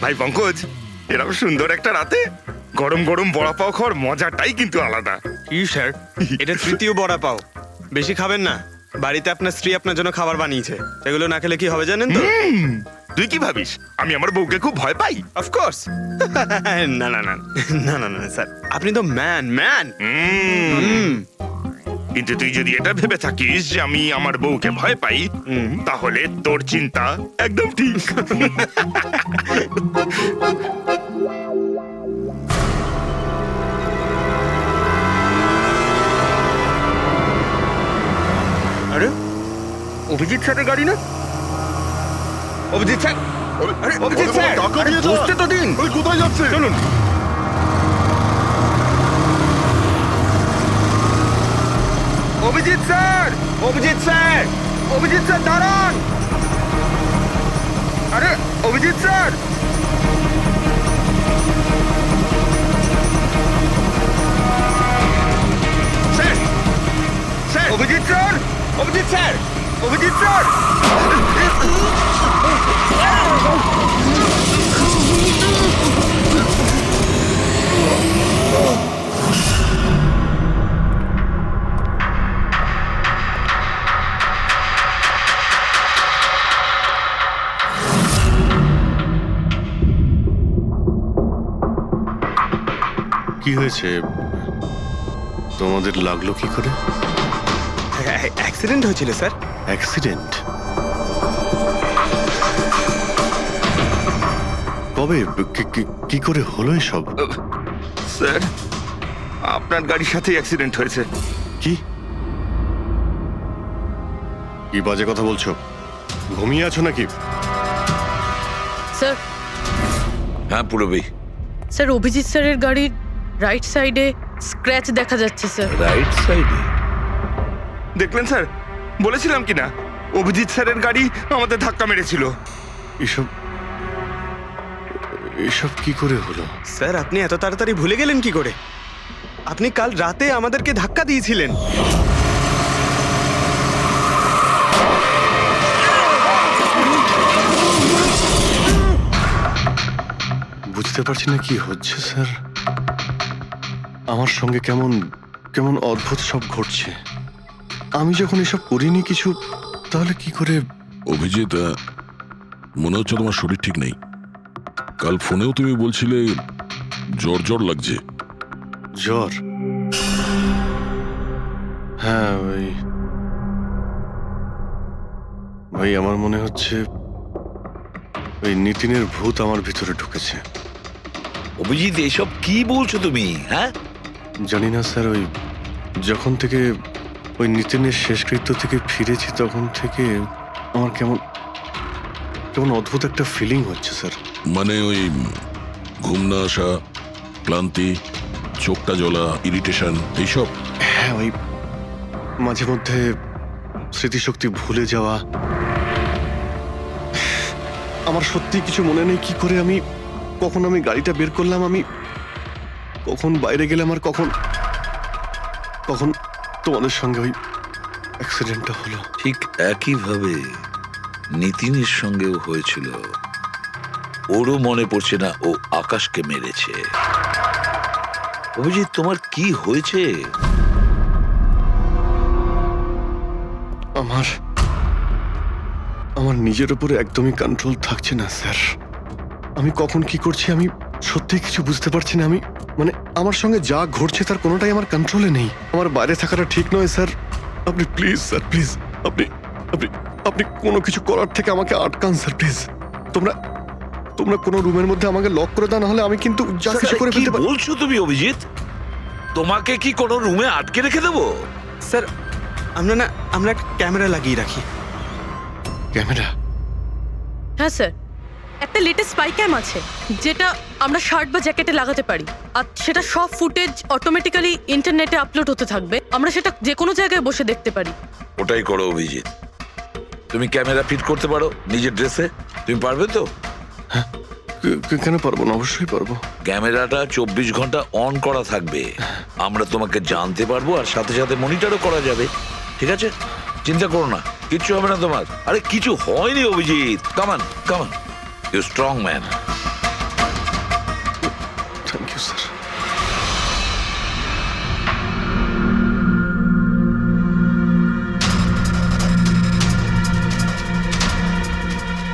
ভাই পঙ্কজ, এরকম সুন্দর একটা রাতে গরম গরম বড়া পাও খাওয়ার মজাটাই কিন্তু আলাদা। কি স্যার, এটা তৃতীয় বড়া পাও, বেশি খাবেন না। বাড়িতে আপনার স্ত্রী আপনার জন্য খাবার বানিয়েছে, এগুলো না খেলে কি হবে জানেন তো? তুই কি ভাবিস আমি আমার বউকে খুব ভয় পাই? অফকোর্স। না না না না না না স্যার, আপনি তো ম্যান। কিন্তু তুই যদি এটা ভেবে থাকিস যে আমি আমার বউকে ভয় পাই, তাহলে তোর চিন্তা একদম ঠিক। আরে অভিজিৎ স্যারের গাড়ি না? অভিজিৎ স্যার, আরে অভিজিৎ স্যার, আরে বসতে তো দিন। কোথায় যাচ্ছে? চলুন। Abhijit sir, Abhijit sir, Abhijit sir দাঁড়ান। আরে Abhijit sir, sir sir, Abhijit sir, Abhijit sir, Abhijit sir. কি হয়েছে? তোমাদের লাগলো কি করে? অ্যাক্সিডেন্ট হয়েছিল স্যার। অ্যাক্সিডেন্ট? কবে? কি করে হলো এসব? স্যার, আপনার গাড়ির সাথেই অ্যাক্সিডেন্ট হয়েছে। কি কি বাজে কথা বলছো? ঘুমিয়ে আছো নাকি? স্যার হ্যাঁ পুরবি, স্যার অভিজিৎ স্যারের গাড়ির রাইট সাইডে স্ক্র্যাচ দেখা যাচ্ছে স্যার। রাইট সাইডে? দেখলেন স্যার, বলেছিলাম কি না, অভিজিৎ স্যারের গাড়ি আমাদের ধাক্কা মেরেছিল। এসব এসব কি করে হলো? স্যার আপনি এত তাড়াতাড়ি ভুলে গেলেন কি করে? আপনি কাল রাতে আমাদেরকে ধাক্কা দিয়েছিলেন। বুঝতে পারছি না কি হচ্ছে স্যার। আমার সঙ্গে কেমন কেমন অদ্ভুত সব ঘটছে। আমি যখন এসব করিনি কিছু, তাহলে কি করে? অভিজিৎ, মনে হচ্ছে তোমার শরীর ঠিক নেই। কাল ফোনেও তুমি বলছিলে জ্বর জ্বর লাগছে। জ্বর? হ্যাঁ ভাই আমার মনে হচ্ছে ওই নিতিনের ভূত আমার ভিতরে ঢুকেছে। অভিজিৎ এসব কি বলছো তুমি? হ্যাঁ জানি না স্যার, ওই যখন থেকে ওই নিতিনের শেষকৃত্য থেকে ফিরেছি তখন থেকে আমার কেমন কেমন অদ্ভুত একটা ফিলিং হচ্ছে স্যার। মানে ওই ঘুম না আসা, ক্লান্তি, চোখটা জ্বলা, ইরিটেশন, এইসব? হ্যাঁ, ওই মাঝে মধ্যে স্মৃতিশক্তি ভুলে যাওয়া। আমার সত্যি কিছু মনে নেই কি করে আমি কখন আমি গাড়িটা বের করলাম, আমি কখন বাইরে গেলাম, আর কখন কখন তোমাদের সঙ্গে ওই অ্যাক্সিডেন্টটা হলো। ঠিক একইভাবে নিতিনের সঙ্গেও হয়েছিল। ওরও মনে পড়ছে না ও আকাশকে মেরেছে। অভিজিৎ তোমার কি হয়েছে? আমার নিজের উপরে একদমই কন্ট্রোল থাকছে না স্যার। আমি কখন কি করছি আমি সত্যি কিছু বুঝতে পারছি না। আমি মানে আমার সঙ্গে যা ঘটছে তার কোনোটাই আমার কন্ট্রোলে নেই। আমার বাইরে থাকাটা ঠিক নয় স্যার। আপনি প্লিজ স্যার, প্লিজ আপনি আপনি আপনি কোনো কিছু করার থেকে আমাকে আটকান স্যার, প্লিজ। তোমরা তোমরা কোনো রুমের মধ্যে আমাকে লক করে দাও, না হলে আমি কিন্তু যা কিছু করে ফেলতে পারি। বলছো তুমি অভিজিৎ? তোমাকে কি কোনো রুমে আটকে রেখে দেবো? স্যার আমরা একটা ক্যামেরা লাগিয়ে রাখি। ক্যামেরা? হ্যাঁ স্যার, একটা লেটেস্ট স্পাই ক্যাম আছে যেটা আমরা শার্ট বা জ্যাকেটে লাগাতে পারি, আর সেটা সব ফুটেজ অটোমেটিক্যালি ইন্টারনেটে আপলোড হতে থাকবে। আমরা সেটা যে কোনো জায়গায় বসে দেখতে পারি। ওটাই করো অভিজিৎ। তুমি ক্যামেরা ফিট করতে পারো নিজের ড্রেসে? তুমি পারবে তো? কেন পারবো না, অবশ্যই পারবো। ক্যামেরাটা 24 ঘন্টা অন করা থাকবে। আমরা তোমাকে জানতে পারবো, আর সাথে সাথে মনিটরও করা যাবে। ঠিক আছে, চিন্তা করো না, কিচ্ছু হবে না তোমার। আরে কিছু হয়নি Abhijit. Come on come on, you strong man. Thank you sir.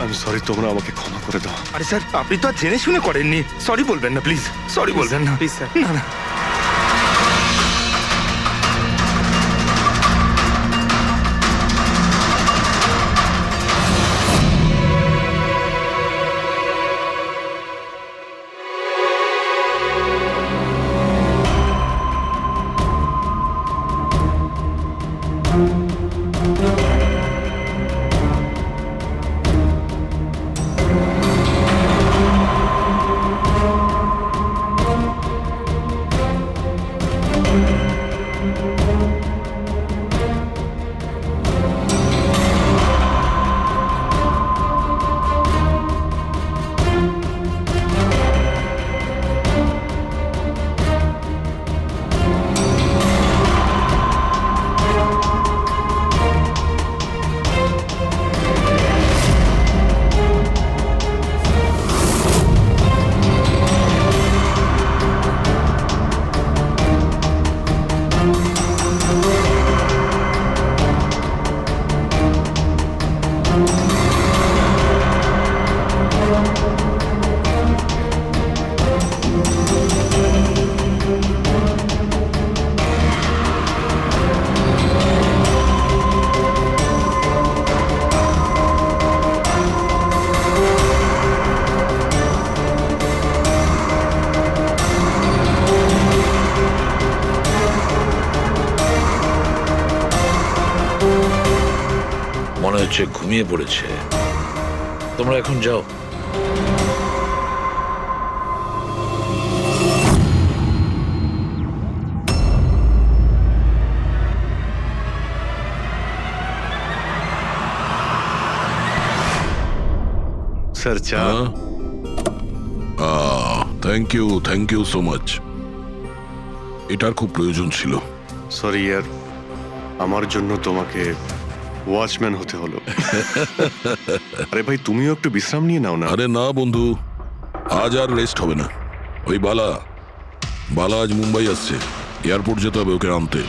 আমি সরি, তোমরা আমাকে ক্ষমা করে দাও। আরে স্যার, আপনি তো আর জেনে শুনে করেননি। সরি বলবেন না প্লিজ, সরি বলবেন না প্লিজ স্যার। না না মনে হচ্ছে ঘুমিয়ে পড়েছে। তোমরা এখন যাও। স্যার চা। Thank you so much. এটার খুব প্রয়োজন ছিল। সরি ইয়ার, আমার জন্য তোমাকে ওয়াচম্যান হতে হলো। আরে ভাই, তুমিও একটু বিশ্রাম নিয়ে নাও না। আরে না বন্ধু, আজ আর রেস্ট হবে না। ওই বালা আজ মুম্বাই আসছে, এয়ারপোর্ট যেতে হবে ওকে আনতে।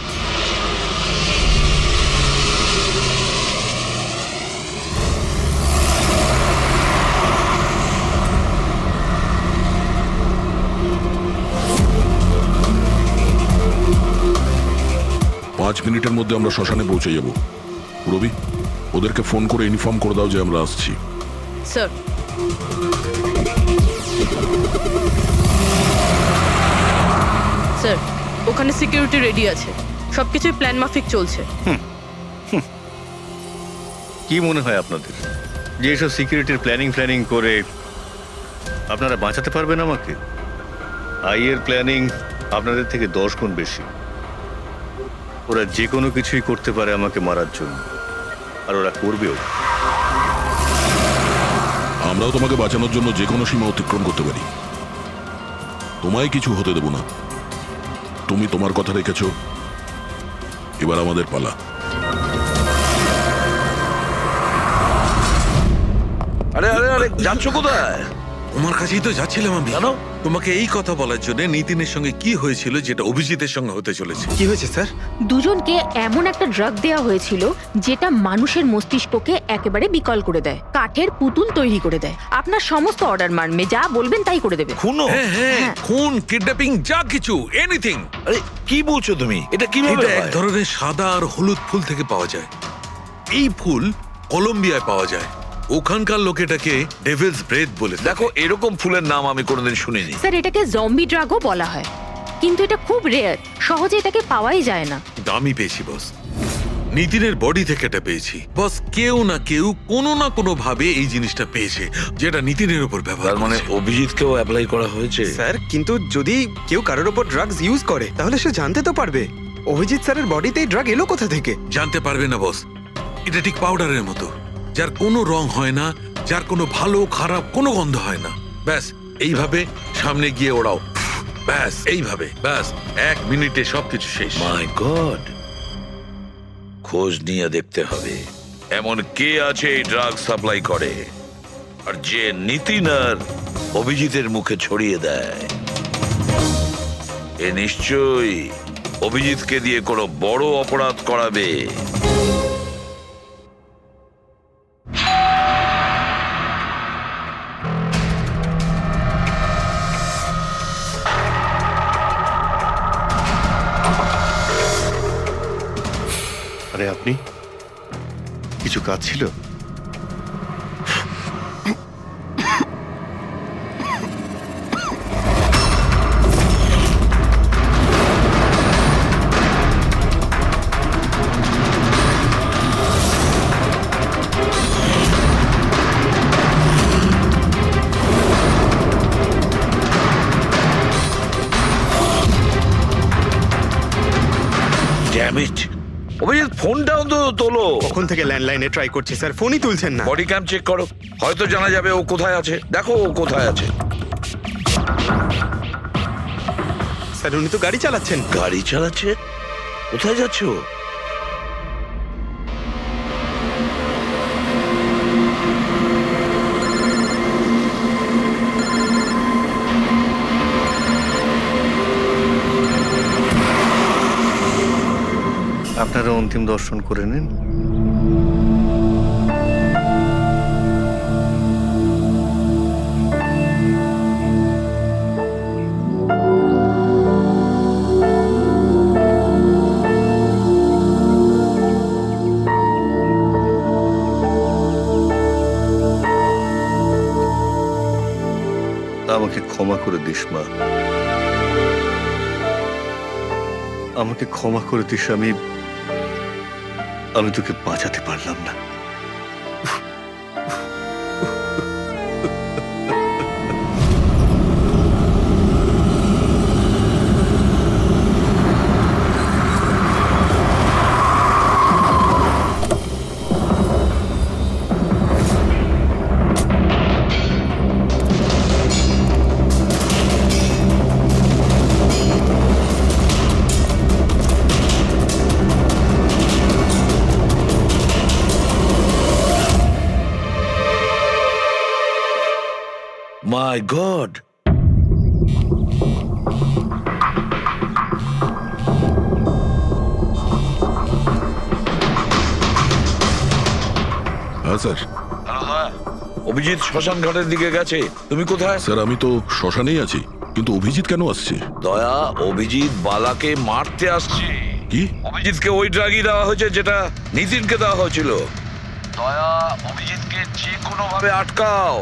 পাঁচ মিনিটের মধ্যে আমরা শ্মশানে পৌঁছে যাব। রবি, ওদেরকে ফোন করে ইনফর্ম করে দাও যে আমরা আসছি। স্যার, স্যার ওখানে সিকিউরিটি রেডি আছে, সবকিছুই প্ল্যান মাফিক চলছে। কি মনে হয় আপনাদের যে এসব সিকিউরিটির প্ল্যানিং করে আপনারা বাঁচাতে পারবেন আমাকে? আইয়ের প্ল্যানিং আপনাদের থেকে 10 গুণ বেশি। ওরা যে কোনো কিছুই করতে পারে আমাকে মারার জন্য, আর ওরা করবেও। আমরাও তোমাকে বাঁচানোর জন্য যে কোনো সীমা অতিক্রম করতে পারি। তোমায় কিছু হতে দেব না। তুমি তোমার কথা রেখেছ, এবার আমাদের পালা। আরে আরে আরে, যাচ্ছ কোথায়? তোমার কাছেই তো যাচ্ছিলাম আমি। কেন? তোমাকে এই কথা বলার জন্য নিতিনের সঙ্গে কি হয়েছিল যেটা অভিজিতের সঙ্গে হতে চলেছে। কি হয়েছে স্যার? দুজনকে এমন একটা ড্রাগ দেওয়া হয়েছিল যেটা মানুষের মস্তিষ্ককে একেবারে বিকল করে দেয়, কাঠের পুতুল তৈরি করে দেয়। আপনার সমস্ত অর্ডার মানবে, যা বলবেন তাই করে দেবে। খুনো? হ্যাঁ, খুন, কিডন্যাপিং, যা কিছু, এনিথিং। আরে কি বলছো তুমি? এটা কিভাবে এটা এক হয়? ধরনের সাদা আর হলুদ ফুল থেকে পাওয়া যায়। এই ফুল কলম্বিয়ায় পাওয়া যায়। ওখানকার লোক এটাকে ডেভিলস ব্রেথ বলে। দেখো, এরকম ফুলের নাম আমি কোনোদিন শুনিনি। স্যার, এটাকে জম্বি ড্রাগও বলা হয়, কিন্তু এটা খুব রেয়ার, সহজে এটাকে পাওয়াই যায় না। আমি পেয়েছি বস, নিতিনের বডি থেকে এটা পেয়েছি বস। কেউ না কেউ কোনো না কোনো ভাবে এই জিনিসটা পেয়েছে যেটা নিতিনের উপর ব্যবহার। তার মানে অভিজিৎকেও অ্যাপ্লাই করা হয়েছে? স্যার, কিন্তু যদি কেউ কারোর ওপর ড্রাগস ইউজ করে তাহলে সে জানতে তো পারবে অভিজিৎ স্যারের বডিতে এই ড্রাগ এলো কোথা থেকে। জানতে পারবে না বস। এটা ঠিক পাউডারের মতো, যার কোনো রং হয় না, যার কোনো ভালো খারাপ কোনো গন্ধ হয় না। ব্যাস এইভাবে সামনে গিয়ে ওড়াও, ব্যাস এইভাবে, ব্যাস 1 মিনিটে সবকিছু শেষ। মাই গড, খোঁজ নিয়ে দেখতে হবে এমন কে আছে এই ড্রাগ সাপ্লাই করে, আর যে নিতিন আর অভিজিতের মুখে ছড়িয়ে দেয়। এ নিশ্চয়ই অভিজিৎকে দিয়ে কোনো বড় অপরাধ করাবে। আরে আপনি, কিছু কাজ ছিল? ড্যাম ইট, অভিজিৎ ফোনটাও তো তোলো। কখন থেকে ল্যান্ডলাইনে ট্রাই করছি স্যার, ফোনই তুলছেন না। বডি ক্যাম চেক করো, হয়তো জানা যাবে ও কোথায় আছে। দেখো ও কোথায় আছে। স্যার, উনি তো গাড়ি চালাচ্ছেন। গাড়ি চালাচ্ছে? কোথায় যাচ্ছে ও? আপনারা অন্তিম দর্শন করে নিন। আমাকে ক্ষমা করে দিস মা, আমাকে ক্ষমা করে দিস। আমি তোকে বাঁচাতে পারলাম না। মাই গড, হ্যাঁ স্যার। অভিজিৎ শ্মশান ঘাটের দিকে গেছে। তুমি কোথায়? স্যার আমি তো শ্মশানেই আছি, কিন্তু অভিজিৎ কেন আসছে? দয়া, অভিজিৎ বালাকে মারতে আসছে। কি? অভিজিৎকে ওই ড্রাগই দেওয়া হয়েছে যেটা নিতিনকে দেওয়া হয়েছিল। দয়া, অভিজিৎকে যে কোনো ভাবে আটকাও,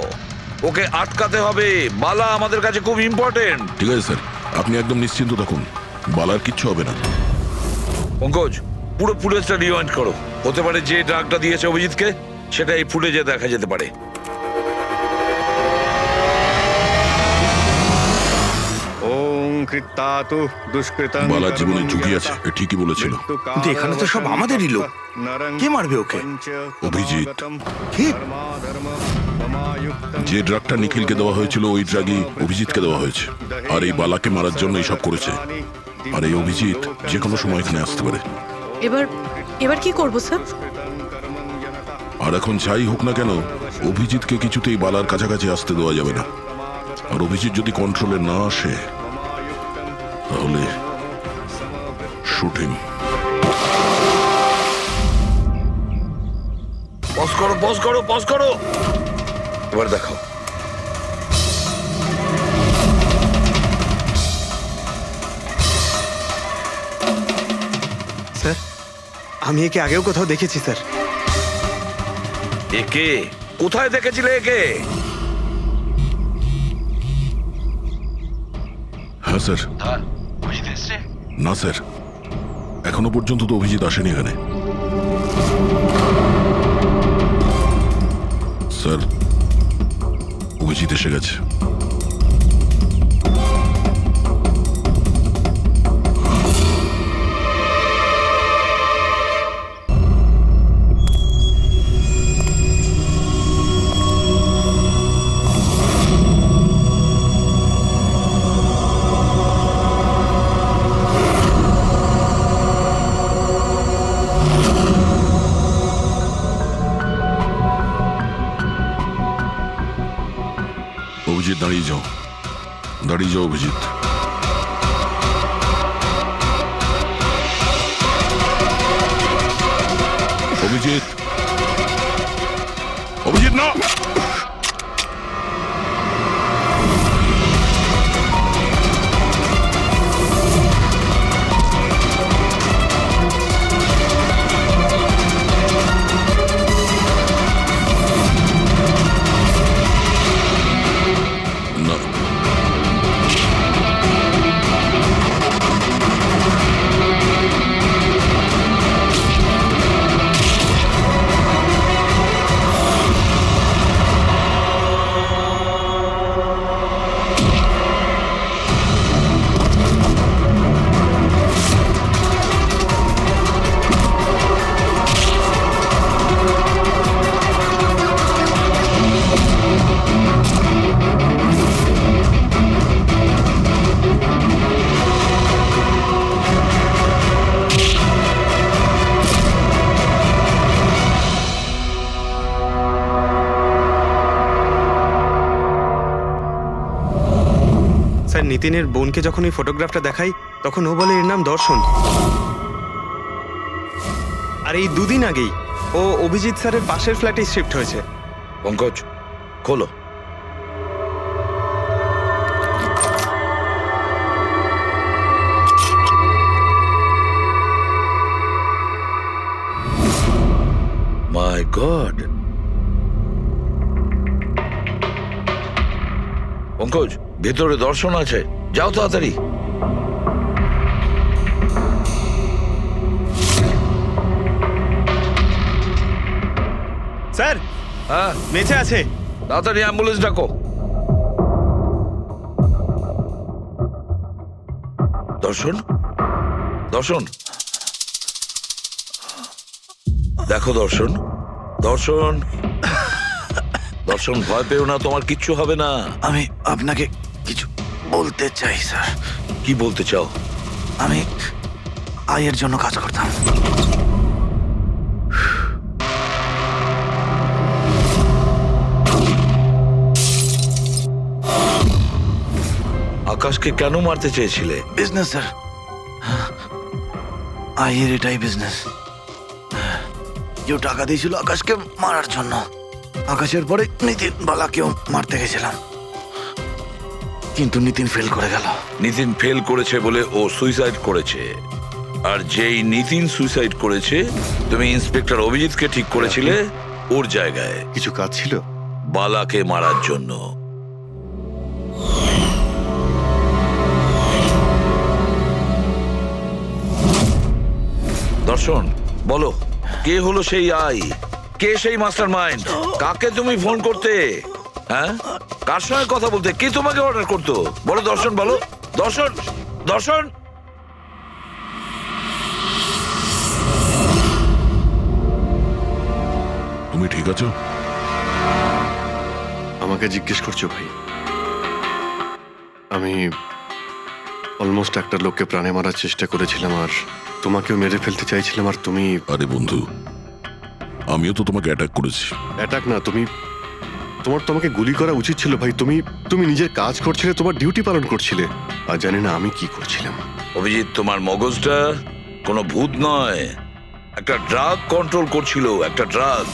ওকে আটকাতে হবে। বালা আমাদের কাছে খুব ইম্পর্টেন্ট। ঠিক আছে স্যার, আপনি একদম নিশ্চিন্ত থাকুন, বালার কিচ্ছু হবে না। পঙ্কজ, পুরো ফুটেজটা রিওয়াইন্ড করো। হতে পারে যে ড্রাগটা দিয়েছে অভিজিৎকে সেটা এই ফুটেজে দেখা যেতে পারে। ওং কৃত্তাতু দুষ্কৃতং বালার জীবনে ঝুঁকি আছে, এ ঠিকই বলেছিল। কিন্তু এখানে তো সব আমাদেরই লোক। কে মারবে ওকে? অভিজিৎ। কি? যে ড্রাগটা নিখিলকে দেওয়া হয়েছিল ওই ড্রাগই অভিজিৎকে দেওয়া হয়েছে, আর এই বালাকে মারার জন্য এইসব করেছে। আর এই অভিজিৎ যে কোনো সময় এখানে আসতে পারে। এবার কি করব স্যার? আর এখন যাই হোক না কেন, অভিজিৎকে কিছুতেই বালার কাছাকাছি আসতে দেওয়া যাবে না। আর অভিজিৎ যদি কন্ট্রোলে না আসে তাহলে শুটিং। পজ করো, পজ করো, পজ করো। এবার দেখাও। স্যার, আমি একে আগেও কোথাও দেখেছি স্যার। একে কোথায় দেখেছিলে? একে? হ্যাঁ স্যার। না স্যার, এখনো পর্যন্ত তো অভিজিৎ আসেনি এখানে। স্যার, অভিজিৎ এসে গেছে। অভিজিৎ দাঁড়িয়ে যাও, দাঁড়িয়ে যাও অভিজিৎ। অভিজিৎ, অভিজিৎ না। না। স্যার, নিতিনের বোনকে যখন এই ফটোগ্রাফটা দেখাই তখন ও বলে এর নাম দর্শন। আর এই দুদিন আগেই ও অভিজিৎ স্যারের পাশের ফ্ল্যাটে শিফট হয়েছে। পঙ্কজ, খোলো। মাই গড, পঙ্কজ, ভেতরে দর্শন আছে, যাও তাড়াতাড়ি। স্যার, হ্যাঁ, বেঁচে আছে। তাড়াতাড়ি অ্যাম্বুলেন্স ডাকো। দর্শন, দর্শন, দেখো দর্শন, দর্শন, দর্শন, ভয় পেও না, তোমার কিচ্ছু হবে না। আমি আপনাকে কিছু বলতে চাই স্যার। কি বলতে চাও? আমি আয়ের জন্য কাজ করতাম। আকাশকে কেন মারতে চেয়েছিলে? বিজনেস স্যার, আইয়ের এটাই বিজনেস। কেউ টাকা দিয়েছিল আকাশকে মারার জন্য। আকাশের পরে নিতিন বালাকেও মারতে গেছিলাম, কিন্তু নিতিন ফেল করে গেল। নিতিন ফেল করেছে বলে ও সুইসাইড করেছে, আর যেই নিতিন সুইসাইড করেছে তুমি ইন্সপেক্টর অভিজিৎকে ঠিক করেছিলে ওর জায়গায় কিছু কাজ ছিল? বালাকে মারার জন্য। দর্শন, বলো কে হলো সেই আই? কে সেই মাস্টার মাইন্ড? কাকে তুমি ফোন করতে? হ্যাঁ, কার সঙ্গে কথা বলতে? কে তোমাকে অর্ডার করতো? বলো দর্শন, বলো দর্শন। দর্শন, তুমি ঠিক আছো? আমাকে জিজ্ঞেস করছো ভাই? আমি অলমোস্ট একটা লোককে প্রাণে মারার চেষ্টা করেছিলাম, আর তোমাকেও মেরে ফেলতে চাইছিলাম, আর তুমি... আরে বন্ধু, আমিও তো তোমাকে অ্যাটাক করেছি। অ্যাটাক না, তোমাকে গুলি করা উচিত ছিল ভাই। তুমি নিজের কাজ করছিলে, তোমার ডিউটি পালন করছিলে, আর জানি না আমি কি করছিলাম। অভিজিৎ, তোমার মগজটা কোনো ভূত নয়, একটা ড্রাগ কন্ট্রোল করছিল। একটা ড্রাগ,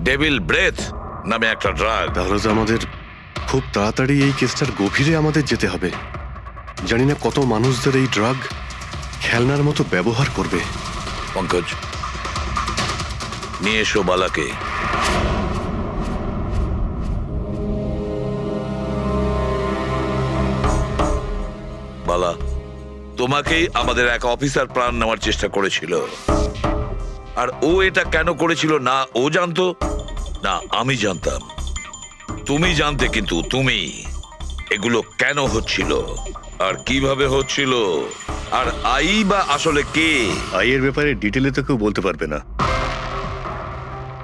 ডেভিল ব্রেথ নামে একটা ড্রাগ। তাহলে তো আমাদের খুব তাড়াতাড়ি এই কেসটার গভীরে আমাদের যেতে হবে। জানি না কত মানুষদের এই ড্রাগ খেলনার মতো ব্যবহার করবে। পঙ্কজ, নিয়ে এসো বালাকে। বালা, তোমাকেই আমাদের এক অফিসার প্রাণ নেওয়ার চেষ্টা করেছিল, আর ও এটা কেন করেছিল না ও জানতো না আমি জানতাম। তুমি জানতে, কিন্তু তুমি এগুলো কেন হচ্ছিল আর কিভাবে হচ্ছিল, আর আই বা আসলে কে? আইয়ের ব্যাপারে ডিটেলে তো কেউ বলতে পারবে না।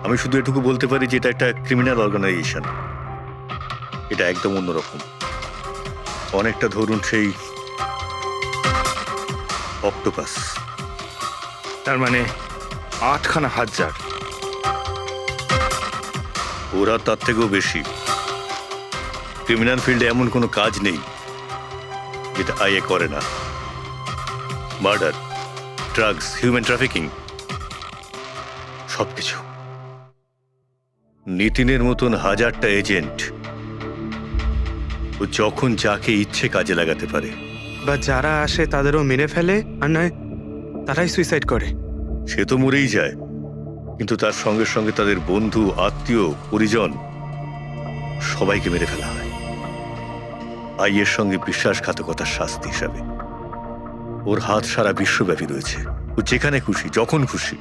আমি শুধু এটুকু বলতে পারি যে এটা একটা ক্রিমিনাল অর্গানাইজেশন। এটা একদম অন্যরকম, অনেকটা ধরুন সেই অক্টোপাস। তার মানে 8খানা হাজার। ওরা তার থেকেও বেশি। ক্রিমিনাল ফিল্ডে এমন কোনো কাজ নেই যেটা আইএ করে না। মার্ডার, ড্রাগস, হিউম্যান ট্রাফিকিং, সবকিছু। নিতিনের মতন হাজারটা এজেন্ট, ও যখন যাকে ইচ্ছে কাজে লাগাতে পারে। বা যারা আসে তাদেরও মেরে ফেলে, আর নয় তারাই সুইসাইড করে। সে তো মরেই যায়, কিন্তু তার সঙ্গে সঙ্গে তাদের বন্ধু, আত্মীয়, পরিজন সবাইকে মেরে ফেলা হয় আইয়ের সঙ্গে বিশ্বাসঘাতকতার শাস্তি হিসাবে। ওর হাত সারা বিশ্বব্যাপী রয়েছে। ও যেখানে খুশি, যখন খুশি,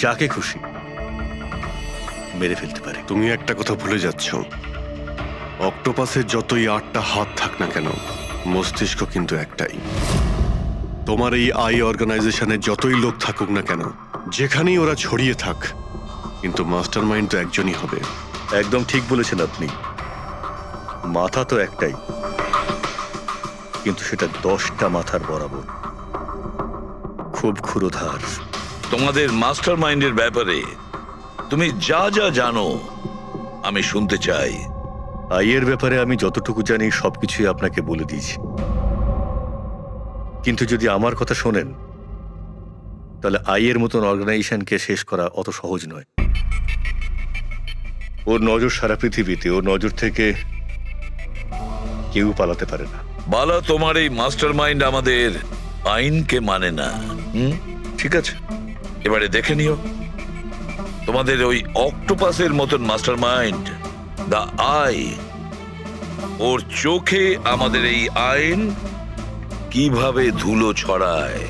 যাকে খুশি মেরে ফেলতে পারে। তুমি একটা কথা ভুলে যাচ্ছ, অক্টোপাসের যতই 8টা হাত থাক না কেন, মস্তিষ্ক কিন্তু একটাই। তোমার এই আই অর্গানাইজেশনে যতই লোক থাকুক না কেন, যেখানেই ওরা ছড়িয়ে থাক, কিন্তু মাস্টার মাইন্ড তো একজনই হবে। একদম ঠিক বলেছেন আপনি। মাথা তো একটাই, কিন্তু সেটা 10টা মাথার বরাবর, খুব ক্ষুরোধার। তোমাদের মাস্টার মাইন্ডের ব্যাপারে তুমি যা যা জানো আমি শুনতে চাই। আইয়ের ব্যাপারে আমি যতটুকু জানি সবকিছুই আপনাকে বলে দিয়েছি, কিন্তু যদি আমার কথা শোনেন তাহলে আইয়ের মতন অর্গানাইজেশনকে শেষ করা অত সহজ নয়। ওর নজর সারা পৃথিবীতে, ওর নজর থেকে কেউ পালাতে পারে না। বালা, তোমার এই মাস্টার মাইন্ড আমাদের আইনকে মানে না। ঠিক আছে, এবারে দেখে নিও তোমাদের ওই অক্টোপাসের মতন মাস্টার মাইন্ড, দা আই, ওর চোখে আমাদের এই আইন কিভাবে ধুলো ছড়ায়।